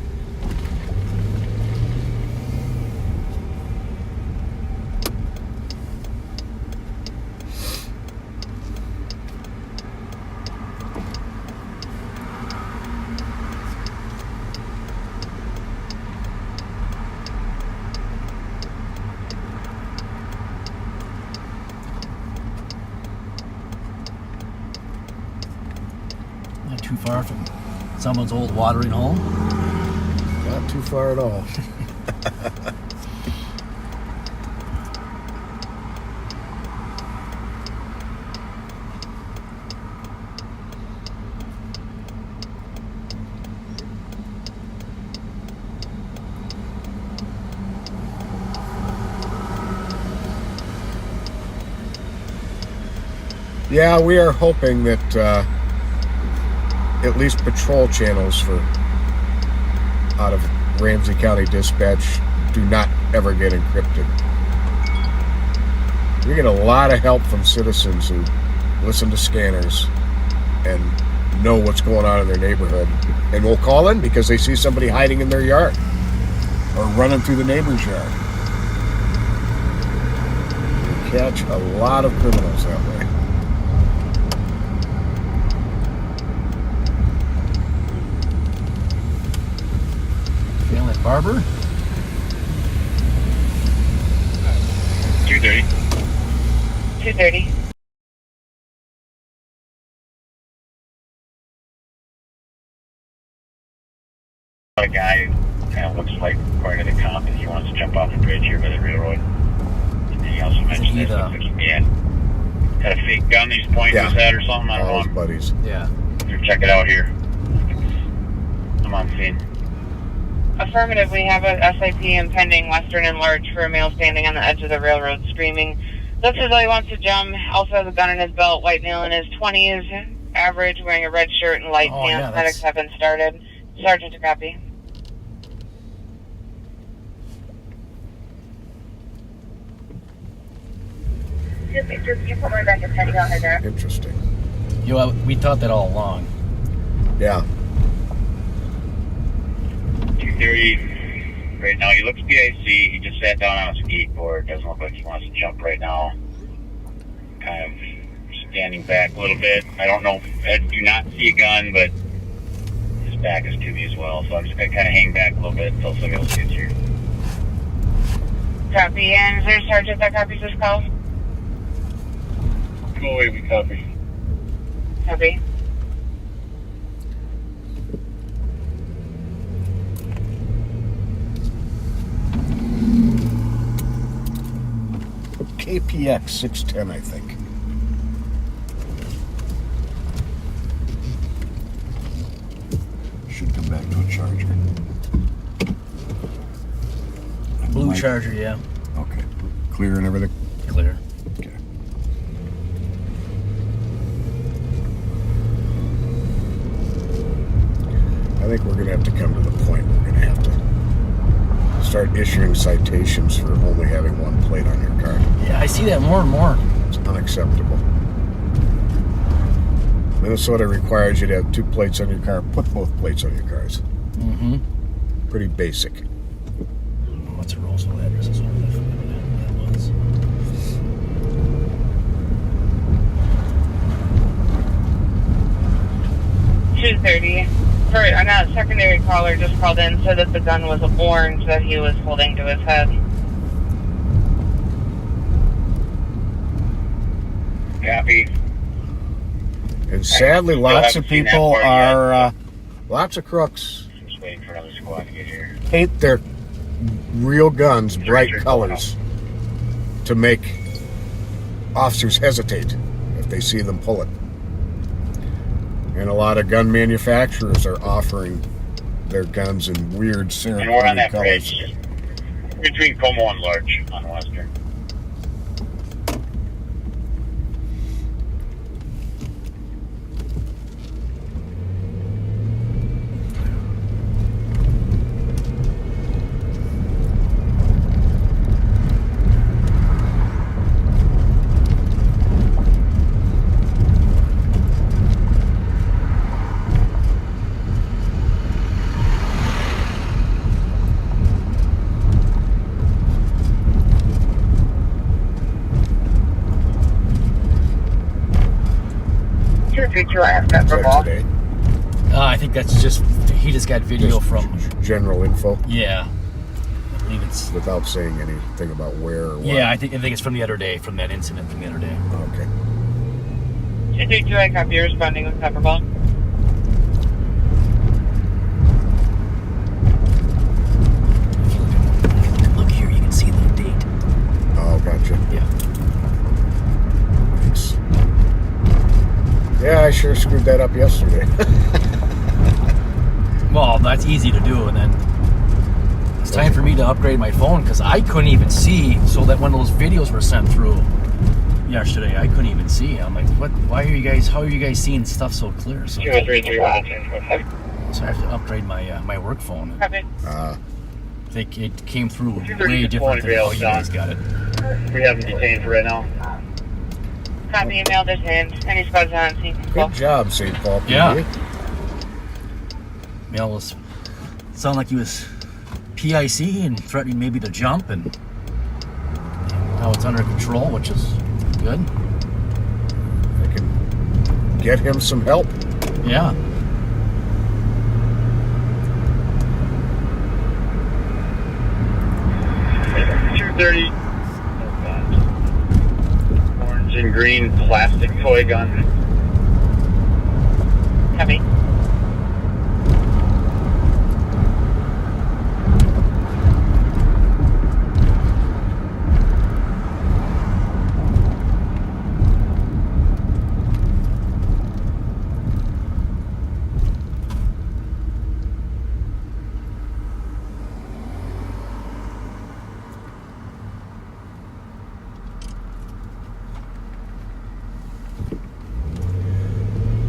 Not too far from someone's old watering hole. Not too far at all. Yeah, we are hoping that at least patrol channels for out of Ramsey County Dispatch do not ever get encrypted. We get a lot of help from citizens who listen to scanners and know what's going on in their neighborhood and will call in because they see somebody hiding in their yard or running through the neighbor's yard. We catch a lot of criminals that way. Feeling Barber. 2:30. 2:30. A guy kind of looks like, according to the cop, that he wants to jump off the bridge here by the railroad. And then he also mentioned he that he had a fake gun he's pointing his head or something. I don't All know. his buddies. Yeah. Here, check it out here. I'm on scene. Affirmative, we have a SIP impending Western and Large for a male standing on the edge of the railroad screaming. Looks as though he wants to jump. Also has a gun in his belt, white male in his 20s, average, wearing a red shirt and light Oh, yeah, pants. that's- Medics have been started. Sergeant to copy. Interesting. You know, we thought that all along. Yeah. 2:30. Right now, he looks PIC. He just sat down on a skateboard. Doesn't look like he wants to jump right now. Kind of standing back a little bit. I don't know. I do not see a gun, but his back is to me as well. So I'm just going to kind of hang back a little bit until somebody else gets here. Copy. And is there a sergeant that copies this call? Go away, we copy. Copy. KPX 610, I think. Should come back to a Charger. Blue Mike. Charger, yeah. Okay. Clear and everything? Clear. Okay. I think we're going to have to come to the point where we're going to have to start issuing citations for only having one plate on your car. Yeah, I see that more and more. It's unacceptable. Minnesota requires you to have 2 plates on your car. Put both plates on your cars. Mm-hmm. Pretty basic. What's a Roseville address? Is what that was. 2:30. For a secondary caller just called in, said that the gun was orange that he was holding to his head. Copy. And sadly, Still lots haven't of seen that people part are, lots of crooks Just waiting for another squad to get here. paint their real guns bright Sure. colors to make officers hesitate if they see them pull it. And a lot of gun manufacturers are offering their guns in weird And we're on ceremonial that colors. bridge between Como and Larch on Western. 332 after Is that ball. today? I think that's just, he just got video Just from, general info yeah. I believe it's, without saying anything about where or what. yeah, I think it's from the other day, from that incident from the other day. Okay. 232, I copy you responding with copper ball. If you look here, you can see the date. Oh, gotcha. Yeah. Thanks. Yeah, I sure screwed that up yesterday. Well, that's easy to do, and then it's time for me to upgrade my phone because I couldn't even see. So that when those videos were sent through yesterday, I couldn't even see. I'm like, what? Why are you guys? How are you guys seeing stuff so clear? So, 233. so I have to upgrade my my work phone. Copy. I think it came through way different than how you guys got it. We have them detained for right now. Copy, email detained. Any spots on scene? Good job, St. Paul PD. Yeah. Yeah, it was sounded like he was PIC and threatening maybe to jump, and now it's under control, which is good. I can get him some help. Yeah. .230. Orange and green plastic toy gun. Copy.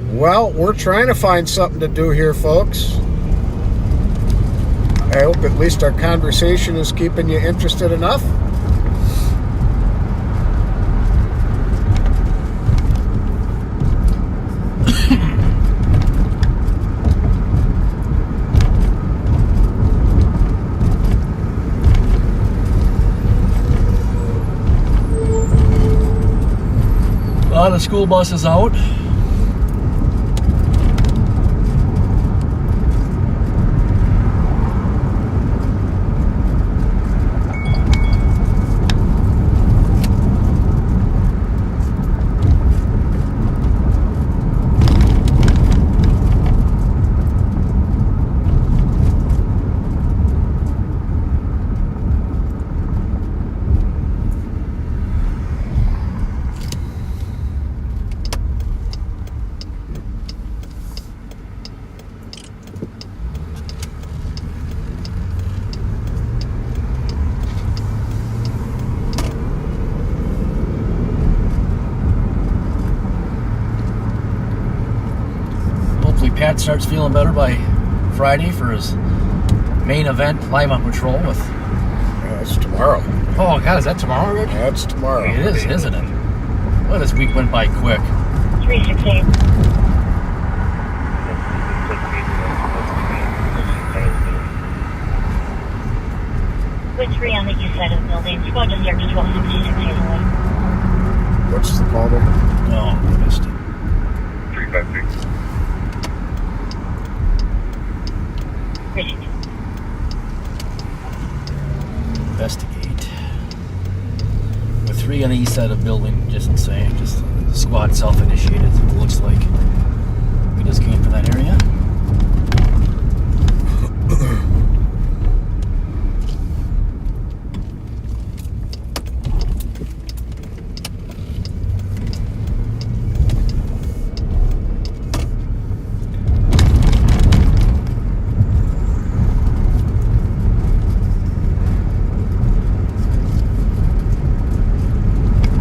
Well, we're trying to find something to do here, folks. I hope at least our conversation is keeping you interested enough. A lot of school buses out. Hopefully Pat starts feeling better by Friday for his main event, Live on Patrol with... Yeah, it's tomorrow. Oh, God, is that tomorrow already? That's tomorrow. It is, isn't it? Well, this week went by quick. 368. With 3 on the east side of the building. Squad to search 1266 Hazelwood. What's the call there? Oh, I missed it. 356. Precinct. Investigate. With 3 on the east side of the building, just insane. Just squad self-initiated, it looks like. We just came from that area.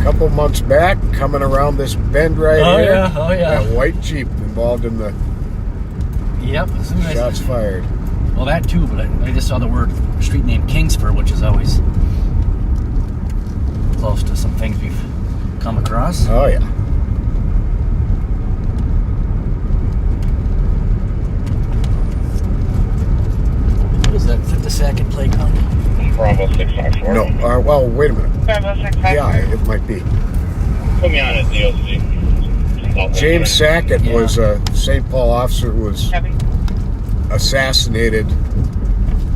Couple months back, coming around this bend right here. Oh, yeah. That white Jeep involved in the Yep. As soon as shots fired. well, that too, but I just saw the word street name Kingsford, which is always close to some things we've come across. Oh, yeah. What is that? Is that the second playground? Bravo 654. No, well, wait a minute. Bravo 654. Yeah, it might be. Put me on a DOC. James Sackett Yeah. was a St. Paul officer who was Copy. assassinated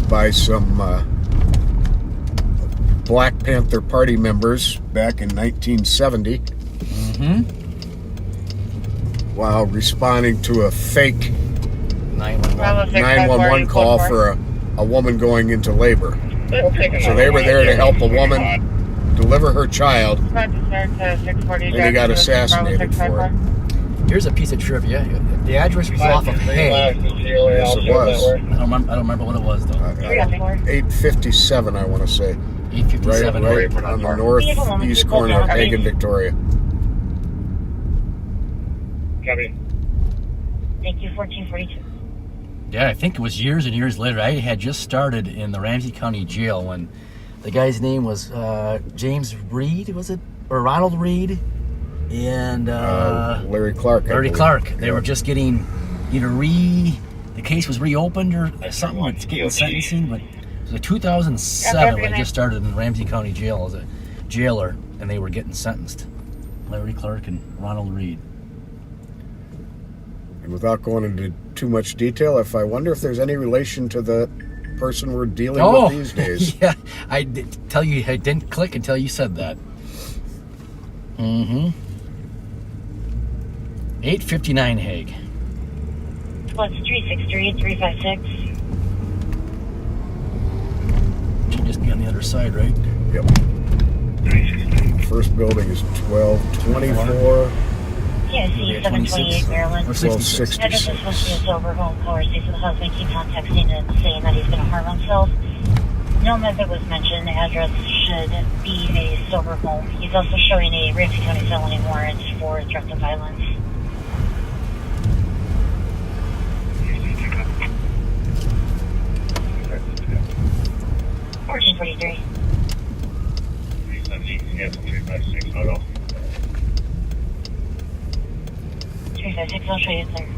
by some Black Panther Party members back in 1970 while responding to a fake 911. 911 call for a woman going into labor. So they were there to help a woman deliver her child, About to start to 640. and he got assassinated for it. Here's a piece of trivia. The address was off of Hay. Yes, it was. I don't remember what it was though. 857, I want to say. 857. Right on the northeast corner of Hague and Victoria. Copy. Thank you, 1442. Yeah, I think it was years and years later. I had just started in the Ramsey County Jail when the guy's name was James Reed, was it? Or Ronald Reed? And Larry Clark. I Larry believe. Clark. They Yeah. were just getting either the case was reopened or something. It's getting sentencing, but it was like 2007 when I just started in Ramsey County Jail as a jailer, and they were getting sentenced. Larry Clark and Ronald Reed. And without going into too much detail, I wonder if there's any relation to the person we're dealing with these days. Yeah, I did tell you I didn't click until you said that. 859 Hague. Plus 363-356. Should just be on the other side, right? Yep. First building is 1224, PIC 728 Maryland. Or 1266. 66. Address is supposed to be a sober home. Caller states the husband keeps on texting and saying that he's going to harm himself. No method was mentioned. The address should be a sober home. He's also showing a Ramsey County felony warrant for threat to violence. Fourteen 43. 356 photo. 356, I'll show you there.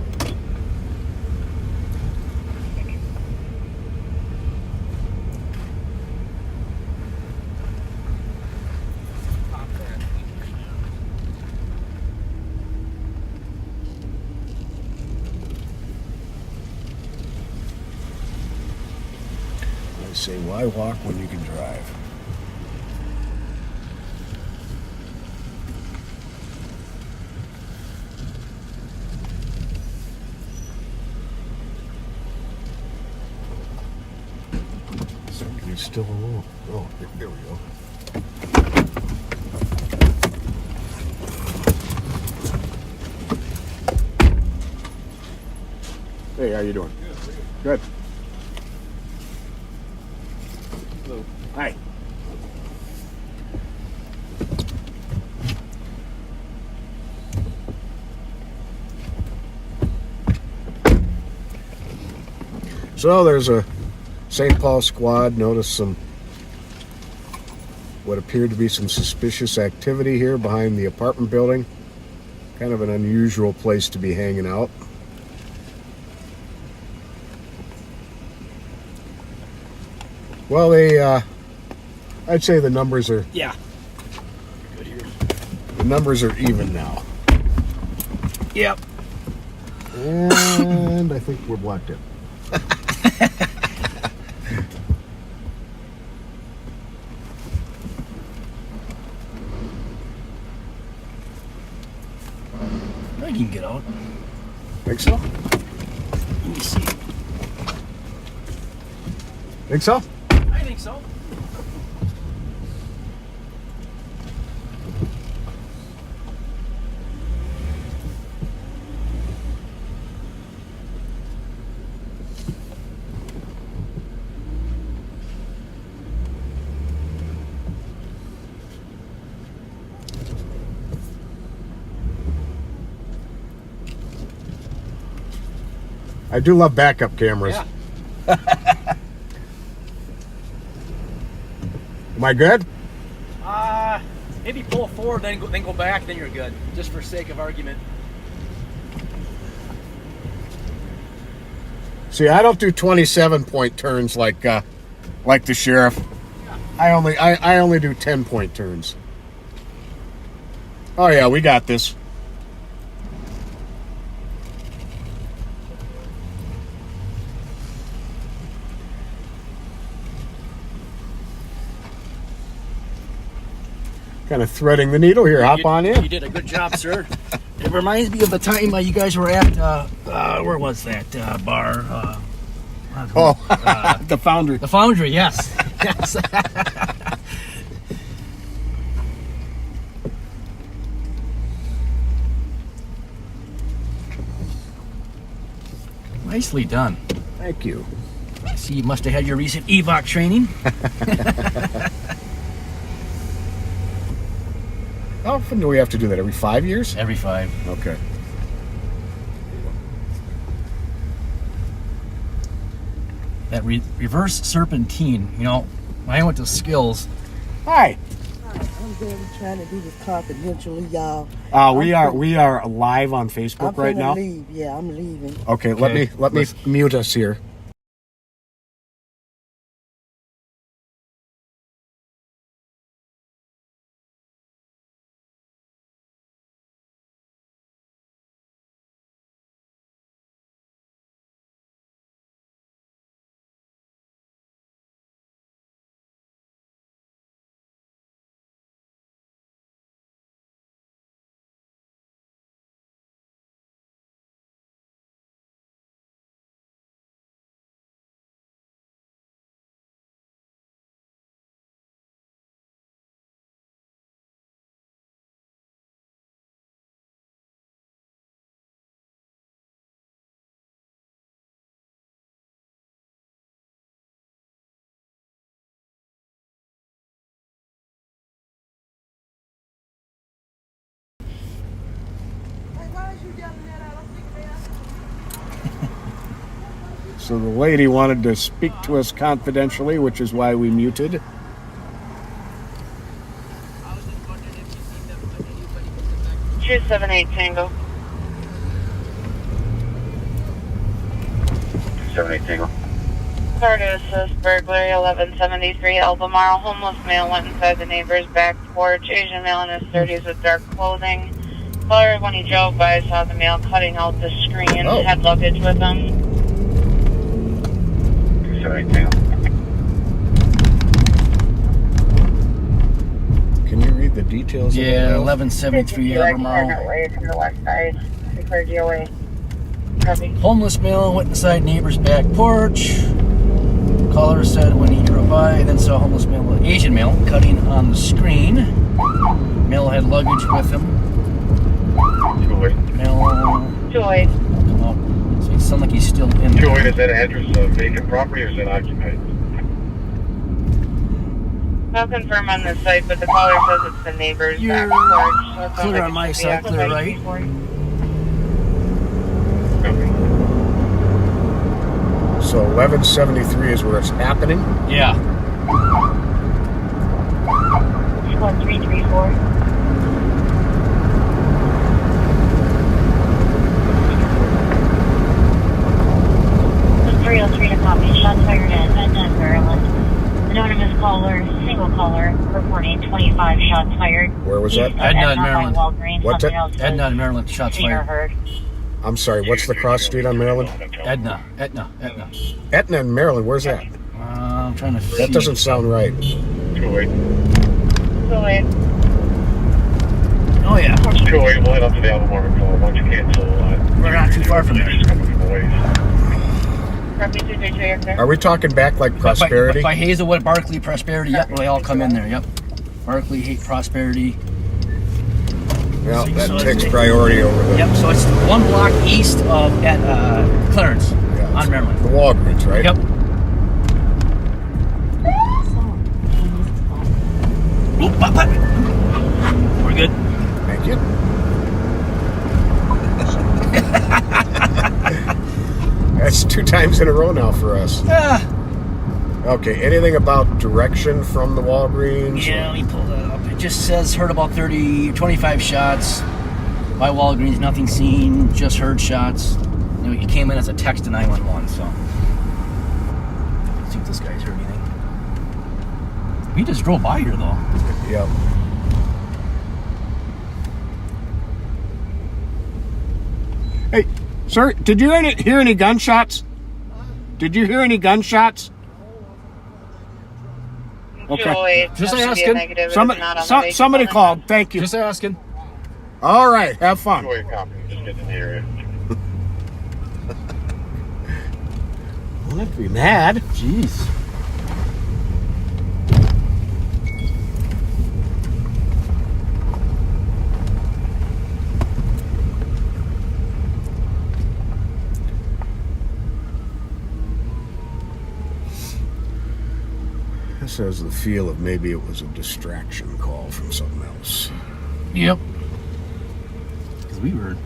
I say, why walk when you can drive? Somebody's still alone. Oh, there we go. Hey, how you doing? Good. Hello. Hi. So there's a St. Paul squad. Noticed some what appeared to be some suspicious activity here behind the apartment building. Kind of an unusual place to be hanging out. Well, I'd say the numbers are the numbers are even now. Yep. And I think we're blocked in. I can get out. Think so? Let me see. Think so? I think so. I do love backup cameras. Yeah. Am I good? Maybe pull forward, then go back, then you're good. Just for sake of argument. See, I don't do 27-point turns like the sheriff. I only do 10-point turns. Oh yeah, we got this. Kind of threading the needle here. Hop on in. You did a good job, sir. It reminds me of the time you guys were at, where was that bar? The Foundry. The Foundry, yes. Yes. Nicely done. Thank you. I see you must have had your recent EVOC training. How often do we have to do that? Every 5 years? Every 5. Okay. That reverse serpentine, you know, when I went to skills. Hi. I'm good. I'm trying to do this confidentially, y'all. We are live on Facebook right now. Leave. Yeah, I'm leaving. Okay, let me mute us here. So the lady wanted to speak to us confidentially, which is why we muted. Two 78 Tango. 78 Tango. Car to assist burglary 1173 Albemarle. Homeless male went inside the neighbor's back porch. Asian male in his 30s with dark clothing. Caller, when he drove by, saw the male cutting out the screen. Oh. Had luggage with him. 78 Tango. Can you read the details of Yeah, that? 1173 Albemarle. Way from the west side. Declared DOA. Copy. Homeless male went inside neighbor's back porch. Caller said when he drove by, then saw homeless male, Asian male, cutting on the screen. Male had luggage with him. Male Joy. come up. So it sounds like he's still in Joey, there. is that address a vacant property or is it occupied? I'll confirm on the site, but the caller says it's the neighbor's You're back porch. So it sounds clear like on it my should be side, clear occupied right. before. So 1173 is where it's happening. Yeah. Squad 334. 303 to copy. Shots fired at Edna, Maryland. Anonymous caller, single caller, reporting 25 shots fired. Where was that? Edna in Maryland. What's that? Edna in Maryland, shots fired. Heard. I'm sorry, what's the cross street on Maryland? Edna. Etna in Maryland, where's that? I'm trying to see. That doesn't sound right. Joey. Joy. Oh, yeah. Joey, we'll head up to the Albemarle call. Why don't you cancel? We're not too far from there. Just coming from the ways. Copy 233. Are we talking back like Prosperity? By Hazelwood, Barclay, Prosperity. Yep, they all come in there. Yep. Barclay, Prosperity. Well, that takes priority over the, Yep. So it's 1 block east of at Clarence on Maryland. the Walgreens, right? Yep. Oop, pop, pop. We're good. Thank you. That's 2 times in a row now for us. Ah. Okay, anything about direction from the Walgreens? Yeah, let me pull that up. It just says heard about 25 shots by Walgreens, nothing seen, just heard shots. You know, he came in as a text to 911, so. Let's see if this guy's heard anything. He just drove by here, though. Yep. Hey, sir, did you hear any gunshots? Did you hear any gunshots? Okay. 208. Just that should be a asking. negative. It is Somebody, not on the vehicle somebody on called. Thank you. Just asking. All right. Have fun. Just get in the area. Don't have to be mad. Jeez. This has the feel of maybe it was a distraction call from something else. Yep. Because we were.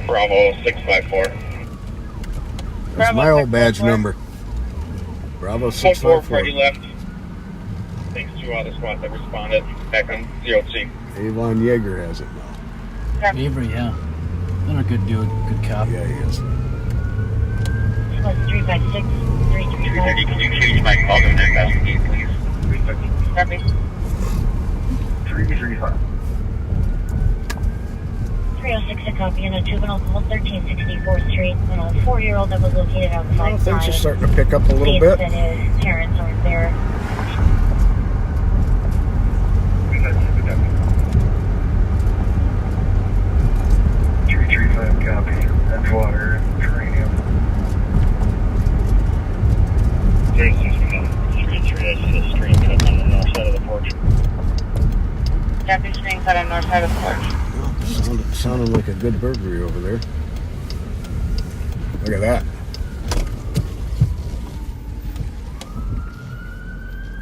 Bravo 654. That's Bravo my old badge 654. number. Bravo 4 654. party left. Thanks to the squad that responded. Back on ZOC. Avon Yeager has it now. Avery, yeah. Another good dude. Good cop. Yeah, he is. Plus 356, 335. Can you change my call to investigate, please? 350. Copy. 335. 306 a copy and a juvenile call 1364th Street on a 4-year-old that was located outside. Well, things are starting to pick up a little bit. That his parents aren't there. 335 copy. Edgewater, Uranium. There's just 3-3. I see the stream cut on the north side of the porch. Copy. Stream cut on north side of the porch. Sounded like a good burglary over there. Look at that.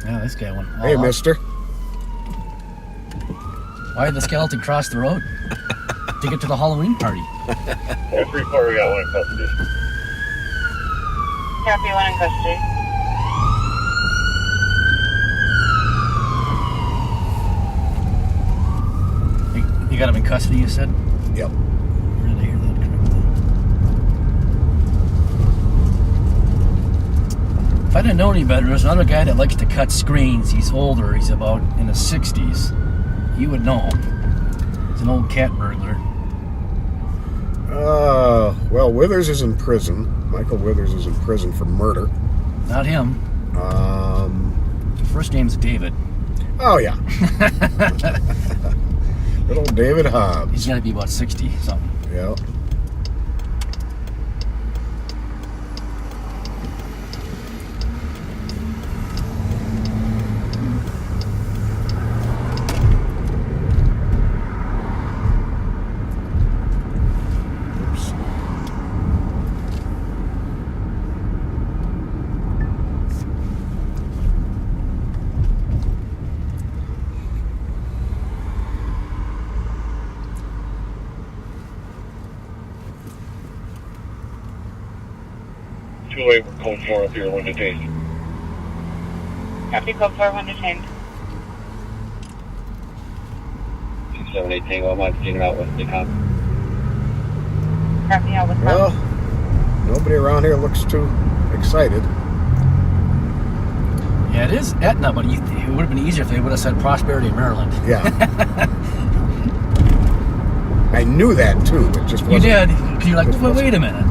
Yeah, this guy went. Hey, all out. mister. Why did the skeleton cross the road? To get to the Halloween party. Yeah, 3-4, we got one in custody. Copy. One in custody. You got him in custody, you said? Yep. Where did I hear that correctly? If I didn't know any better, there's another guy that likes to cut screens. He's older. He's about in his 60s. You would know him. He's an old cat burglar. Well, Withers is in prison. Michael Withers is in prison for murder. Not him. His first name's David. Oh, yeah. Good old David Hobbs. He's got to be about 60 something. Yeah. Oops. Two-way, we're code 4 up here, one detained. Copy. Code 4. One detained. 678 Tango, I'm not getting out with the cop. Copy. Out with Well, nobody around here looks too excited. Yeah, it is Etna, but it would have been easier if they would have said Prosperity, Maryland. Yeah. I knew that too, but just You wasn't. did. 'Cause you're like, Just well, wasn't- wait a minute.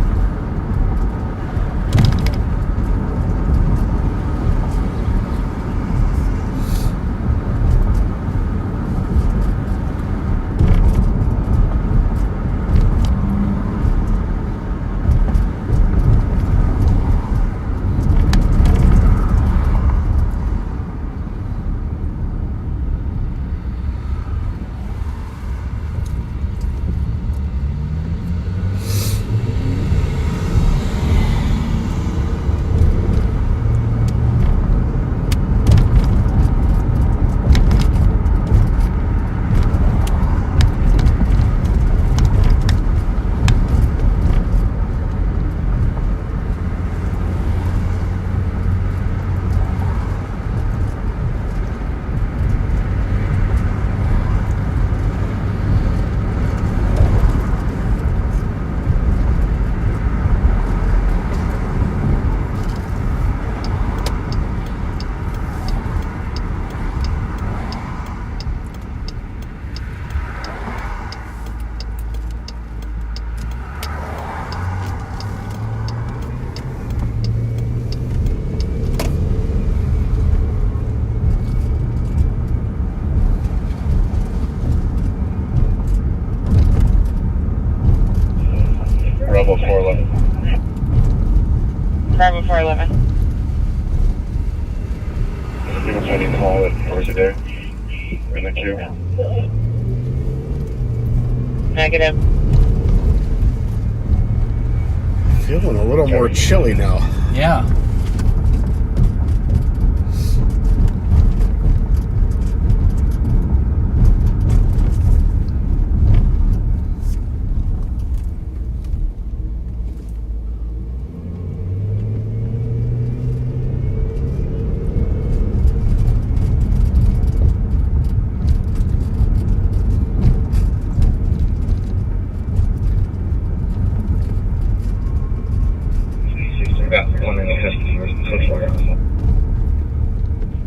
Bravo 411. Bravo 411. Anything else I need to call it? Or is it there? In the queue? Negative. Feeling a little more chilly now. Yeah.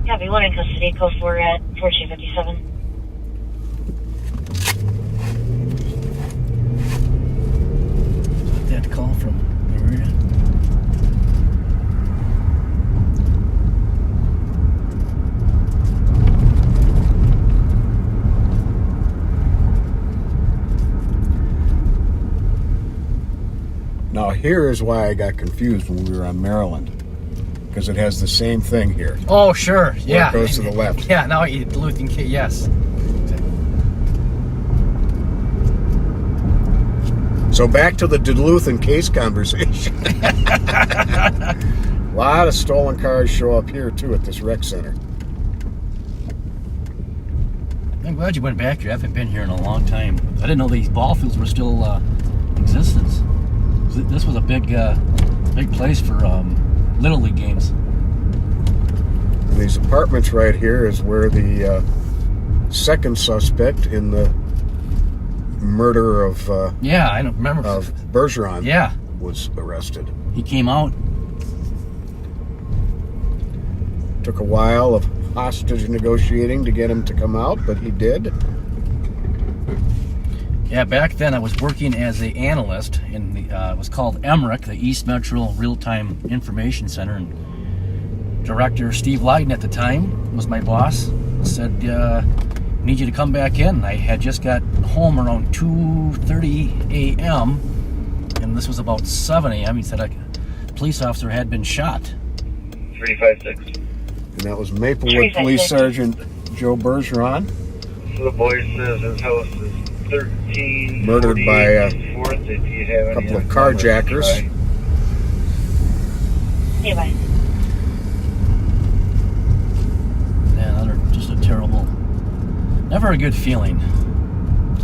Copy, one in custody, code 4 at 4257. That call from Maria. Now here is why I got confused when we were on Maryland, because it has the same thing here. Oh, sure. Where Yeah. it goes to the left. Yeah, now Duluth and yes. So back to the Duluth and Case conversation. A lot of stolen cars show up here too at this rec center. I'm glad you went back here. I haven't been here in a long time. I didn't know these ball fields were still in existence. This was a big place for Little League games. And these apartments right here is where the second suspect in the murder of Yeah, I don't remember. of Bergeron Yeah, was arrested. he came out. Took a while of hostage negotiating to get him to come out, but he did. Yeah, back then I was working as an analyst in the it was called EMRIC, the East Metro Real-Time Information Center, and Director Steve Lyden at the time was my boss. Said, "Need you to come back in." I had just got home around 2:30 a.m. and this was about 7 a.m. He said a police officer had been shot. 356. And that was Maplewood Police Sergeant Joe Bergeron. So the boy says his house is 13. Murdered by a 4th. If you have any couple of carjackers. Hey, bye. Yeah, just a terrible, never a good feeling.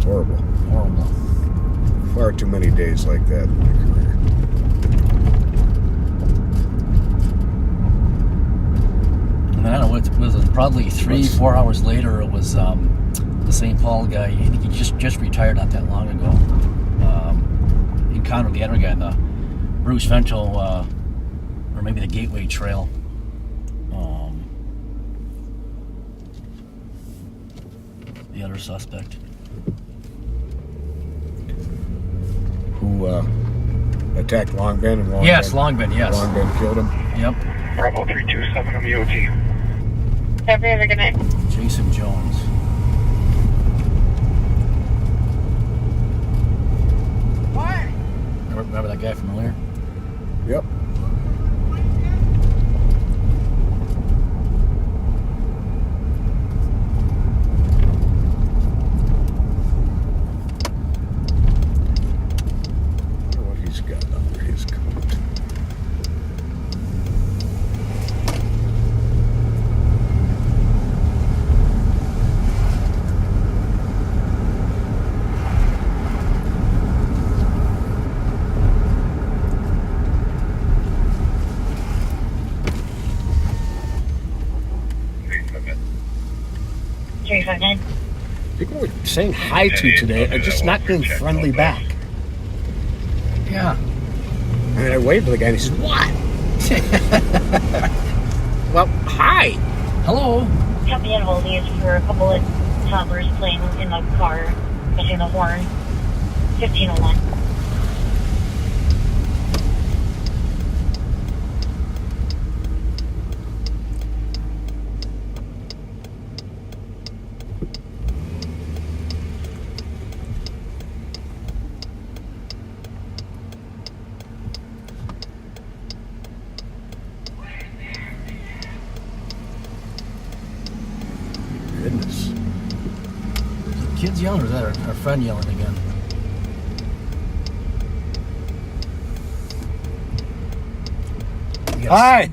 Horrible. Horrible. Far too many days like that in my career. And then I don't know what it was. Probably 3-4 hours later, it was the St. Paul guy. I think he just retired not that long ago. Encountered the other guy in the Bruce Vento, or maybe the Gateway Trail. The other suspect. Who attacked Long Bend and Long Yes, Bend. Long Bend, yes. Long Bend killed him. Yep. Bravo 327 on the OT. Have a good night. Jason Jones. What? Remember that guy from earlier? Yep. Wonder what he's got under his coat. People were saying hi to today are just not being friendly back. Yeah. I mean, I waved to the guy and he said, "What?" Well, hi. Hello. Copy and hold these for a couple of toddlers playing in the car, missing the horn. 1501. kids yelling, or is that our friend yelling again? Yes. Hi.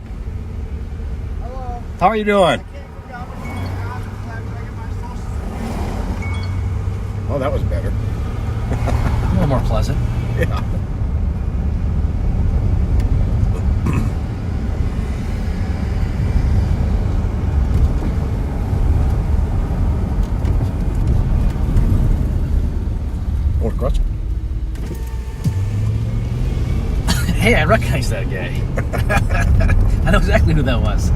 Hello. How are you doing? I came from down the road. I'm trying to get my social security. Oh, that was better. A little more pleasant. Yeah. Oh, cross. Hey, I recognize that guy. I know exactly who that was.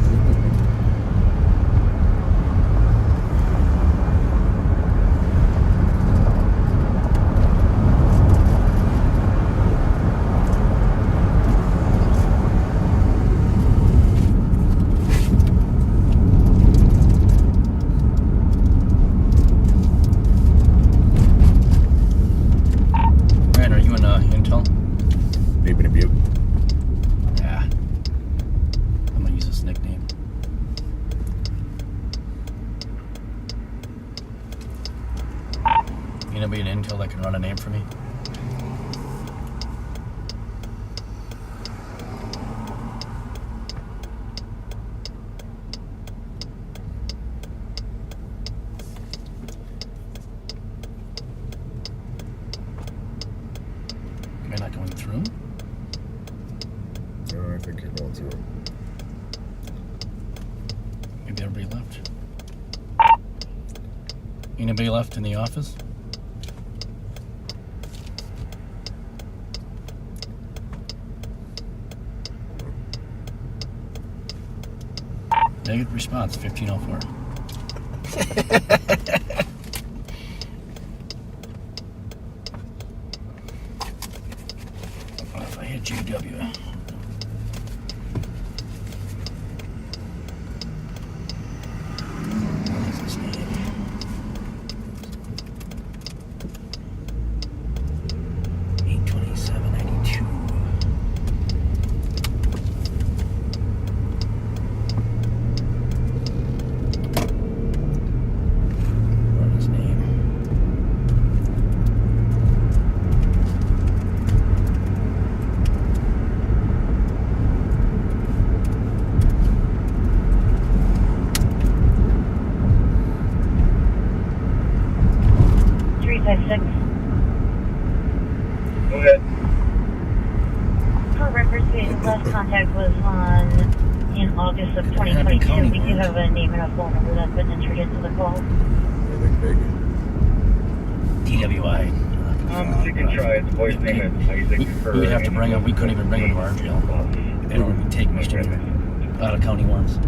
Ryan, are you in Intel? Maybe in a Butte. Yeah. I'm gonna use this nickname. Anybody in Intel that can run a name for me? Am I not going through? No, I think you're going through it. Maybe everybody left. Anybody left in the office? Negative response, 1504. What if I hit GW? What is his name? 82792. What is his name? Go ahead. For records, the last contact was in August of 2022. We do have a name and a phone number that's been entered into the call. Anything big. DWI. You can try it. The boy's name is Isaac. We would have to bring him. We couldn't even bring him to our jail. They don't even take misdemeanor out of county ones.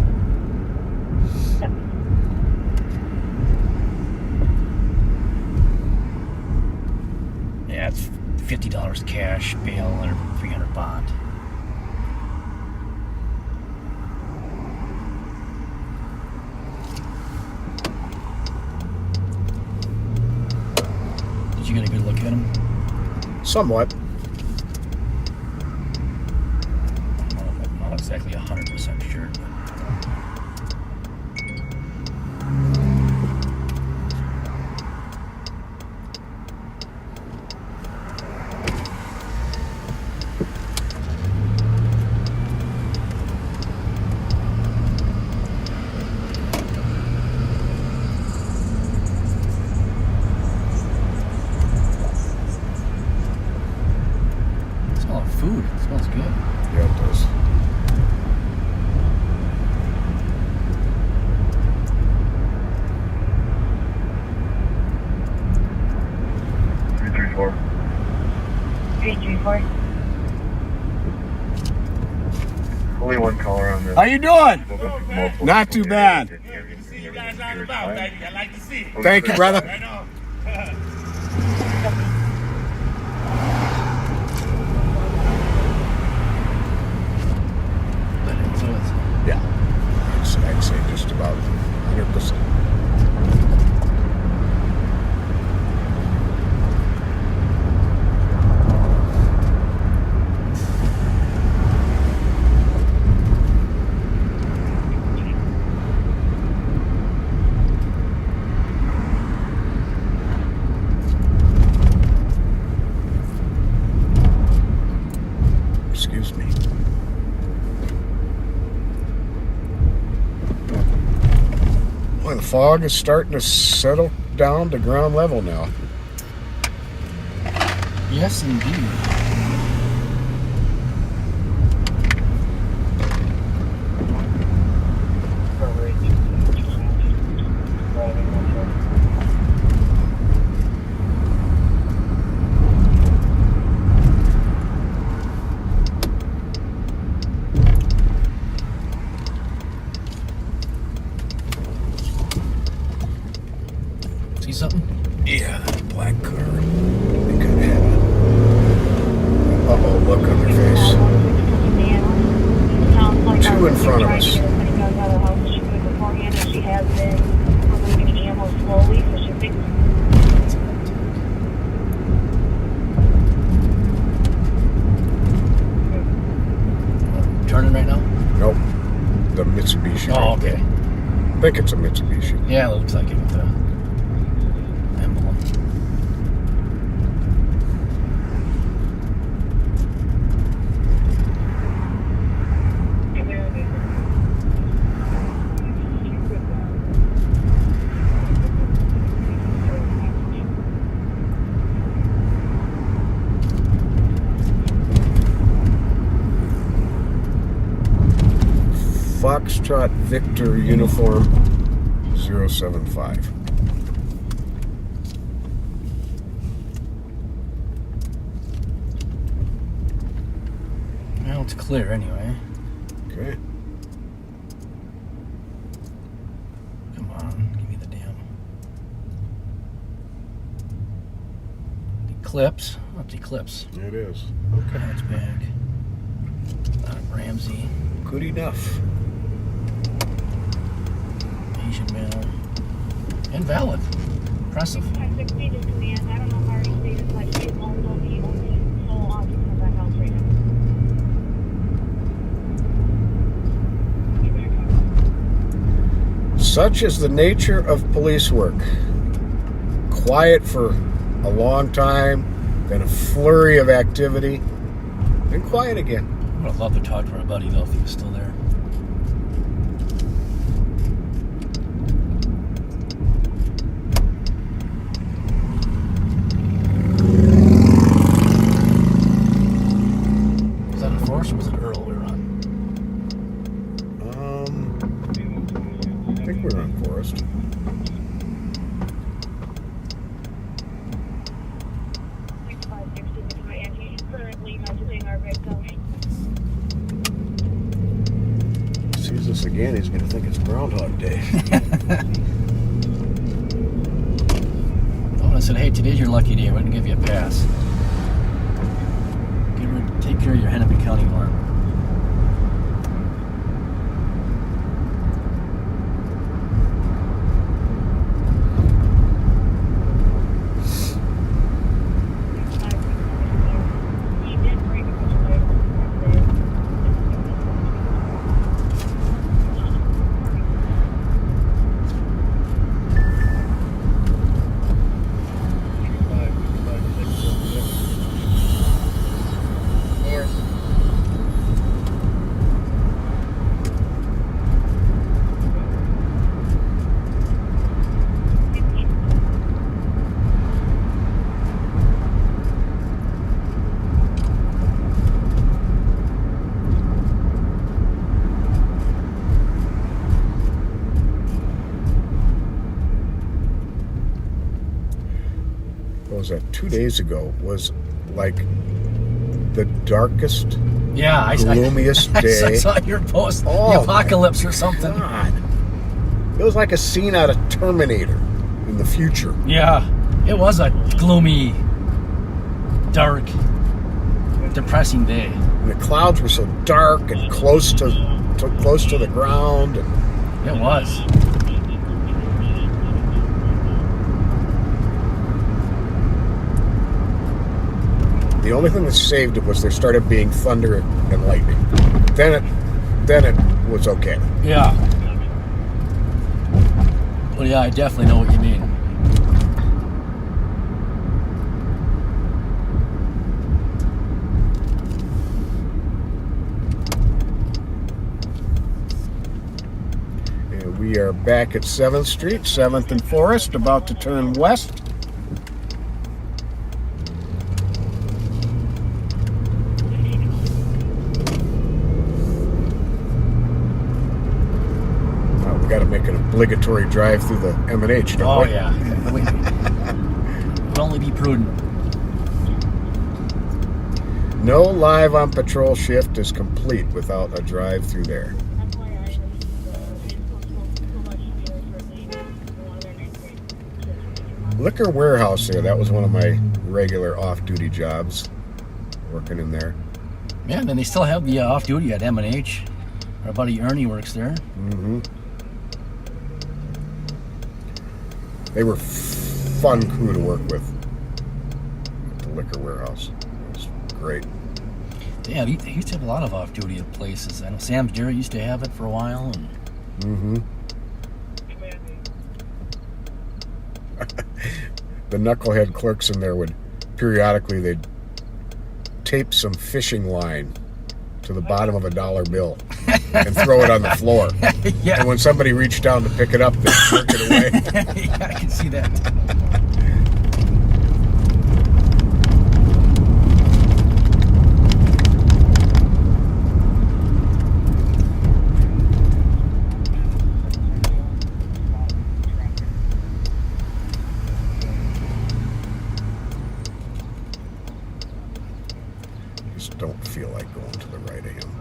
Yeah, it's $50 cash bail and $300 bond. Did you get a good look at him? Somewhat. I'm not exactly 100% sure. Smell of food. It smells good. Yeah, it does. Four. 334. Only one caller on this. How you doing? Not too bad. See you guys out and about, baby. I like to see. Thank you, brother. I know. So it's Yeah. I'd say just about 100%. fog is starting to settle down to ground level now. Yes, indeed. See something? Yeah, black car. They could have it. Uh-oh, look on their face. Two in front of us. She has been removing ammo slowly, so she thinks Turning right now? Nope. The Mitsubishi. Oh, okay. I think it's a Mitsubishi. Yeah, it looks like it with the emblem. Foxtrot Victor Uniform 075. Well, it's clear anyway. Okay. Come on, give me the damn Eclipse. Oh, it's Eclipse. It is. Okay, it's back. Ramsey, Good enough. Asian male, and valid. Impressive. 560 to command. I don't know how he stated, like, he owns only sole occupant of that house right now. Such is the nature of police work. Quiet for a long time, then a flurry of activity, then quiet again. I would have loved to talk to our buddy though if he was still there. Was that in Forest or was it Earl we were on? I think we're on Forest. Currently messaging our victim. Sees this again, he's going to think it's Groundhog Day. Oh, I said, hey, today's your lucky day. We're going to give you a pass. Take care of your Hennepin County alarm. He did break a bunch of items. What was that? 2 days ago was like the darkest, Yeah, gloomiest I day. saw your post. Oh, the apocalypse or something. God. It was like a scene out of Terminator in the future. Yeah, it was a gloomy, dark, depressing day. And the clouds were so dark and close to the ground. And It was. the only thing that saved it was there started being thunder and lightning. Then it was okay. Yeah. Well, yeah, I definitely know what you mean. And we are are back at 7th Street, 7th and Forest, about to turn west. Oh, we got to make an obligatory drive through the M&H, don't Oh we? yeah. Would only be prudent. No live on patrol shift is complete without a drive through there. Liquor warehouse there, that was one of my regular off-duty jobs, working in there. Yeah, and then they still have the off-duty at M&H. Our buddy Ernie works there. Mm-hmm. They were fun crew to work with at the liquor warehouse. It was great. Yeah, they used to have a lot of off-duty at places. I know Sam's Dairy used to have it for a while. And Mm-hmm. The knucklehead clerks in there would periodically, they'd tape some fishing line to the bottom of a dollar bill and throw it on the floor. Yeah. And when somebody reached down to pick it up, they'd jerk it away. Yeah, I can see that. Just don't feel like going to the right of him.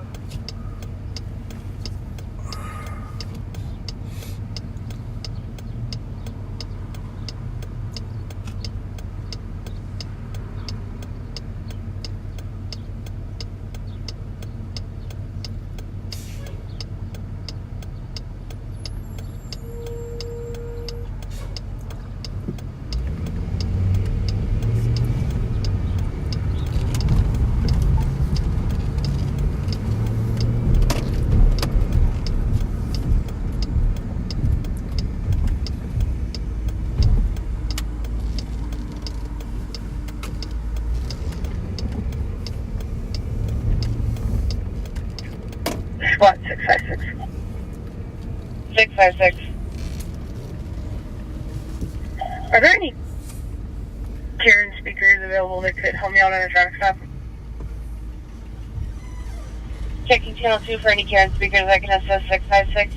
Squad 656. 656. Are there any Karen speakers available that could help me out on a traffic stop? Checking channel 2 for any Karen speakers that can assist 656.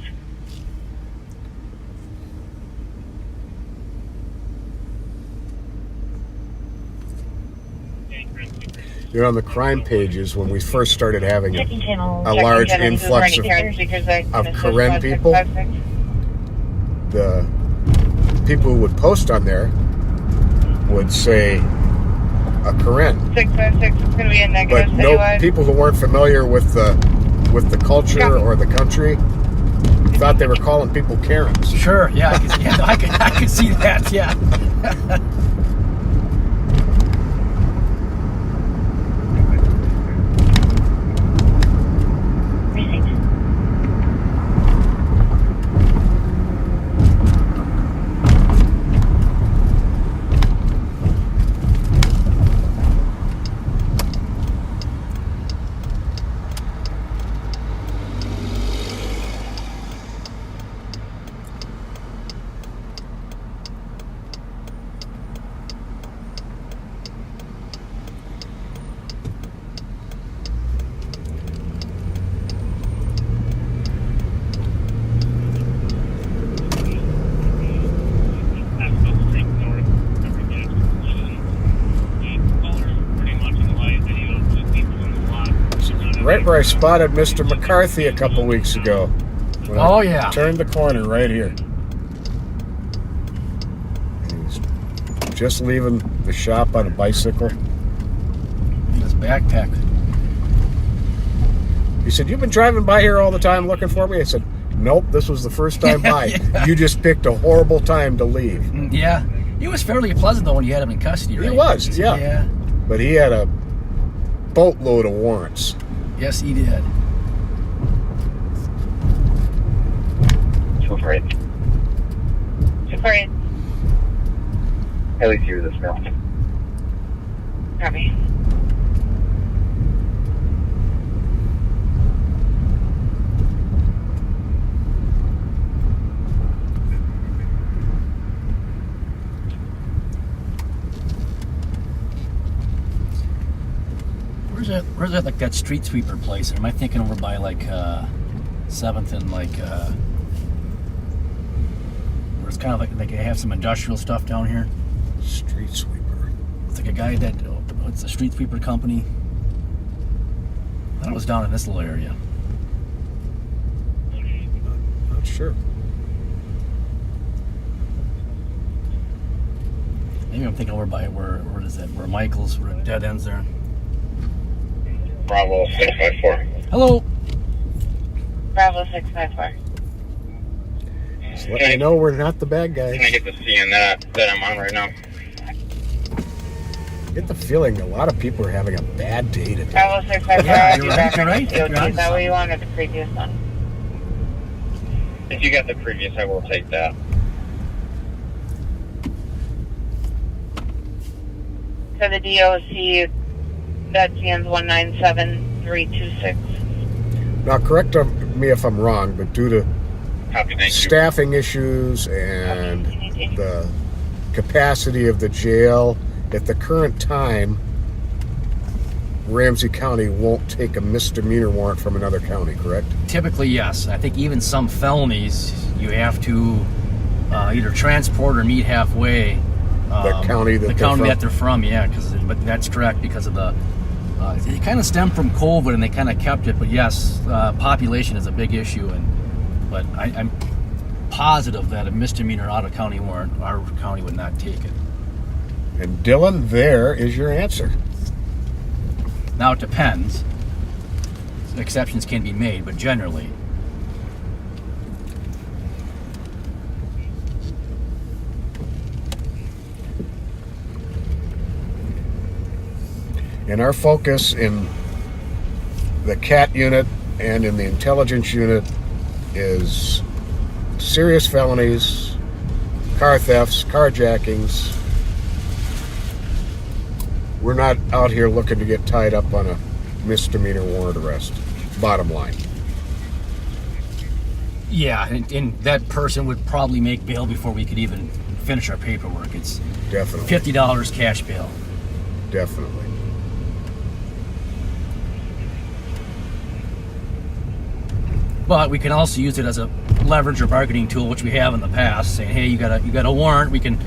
You know, on the crime pages, when we first started having Checking channel. a large Checking channel 2 for influx any Karen speakers that can of assist Karen squad people, 656. the people who would post on there would say a Karen. 656 is going to be a negative But no citywide. people who weren't familiar with the culture or the country thought they were calling people Karens. Sure, yeah, I can see that, yeah. Precinct. Right where I spotted Mr. McCarthy a couple weeks ago. When I Oh, yeah. Turned the corner right here. He's just leaving the shop on a bicycle. His backpack. He said, "You've been driving by here all the time looking for me?" I said, "Nope, this was the first time by. Yeah. You just picked a horrible time to leave." Yeah. He was fairly pleasant, though, when you had him in custody, right? He was, yeah. Yeah. But he had a boatload of warrants. Yes, he did. 248. 248. At least you were this mail. Copy. Where's that like that street sweeper place? Or am I thinking over by like 7th and like where it's kind of like they have some industrial stuff down here? Street sweeper. It's like a guy that it's a street sweeper company. I thought it was down in this little area. Not sure. Maybe I'm thinking over by where is that? Where Michael's, where it dead ends there. Bravo 654. Hello. Bravo 654. Just let me know we're not the bad guys. Can I get the CN that I'm on right now? I get the feeling a lot of people are having a bad day today. Bravo 654. Yeah, you're right, you're right. Is that what you wanted the previous one? If you got the previous, I will take that. For the DOC, that CN's 197326. Now, correct me if I'm wrong, but due to Copy, thank you. staffing issues and the capacity of the jail, at the current time, Ramsey County won't take a misdemeanor warrant from another county, correct? Typically, yes. I think even some felonies you have to either transport or meet halfway. The county that they're from, yeah. But that's correct because of the. It kind of stemmed from COVID, and they kind of kept it. But yes, population is a big issue, but I'm positive that a misdemeanor out of county warrant, our county would not take it. And Dylan, there is your answer. Now it depends. Exceptions can be made, but generally. And our focus in the CAT unit and in the intelligence unit is serious felonies, car thefts, carjackings. We're not out here looking to get tied up on a misdemeanor warrant arrest, bottom line. Yeah, and that person would probably make bail before we could even finish our paperwork. It's Definitely. $50 cash bail. Definitely. But we can also use it as a leverage or bargaining tool, which we have in the past, saying, hey, you got a warrant, we can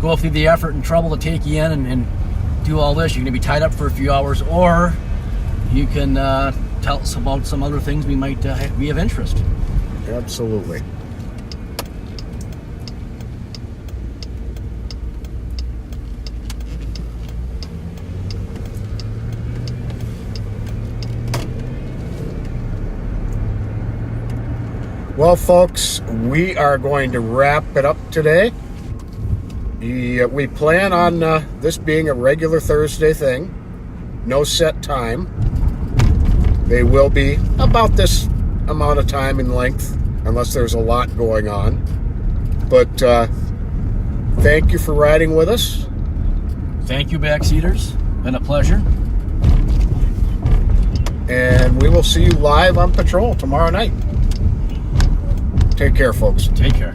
go through the effort and trouble to take you in and do all this. You're going to be tied up for a few hours, or you can tell us about some other things we might be of interest. Absolutely. Well, folks, we are going to wrap it up today. We plan on this being a regular Thursday thing. No set time. They will be about this amount of time in length, unless there's a lot going on. But thank you for riding with us. Thank you, Backseaters. Been a pleasure. And we will see you live on patrol tomorrow night. Take care, folks. Take care.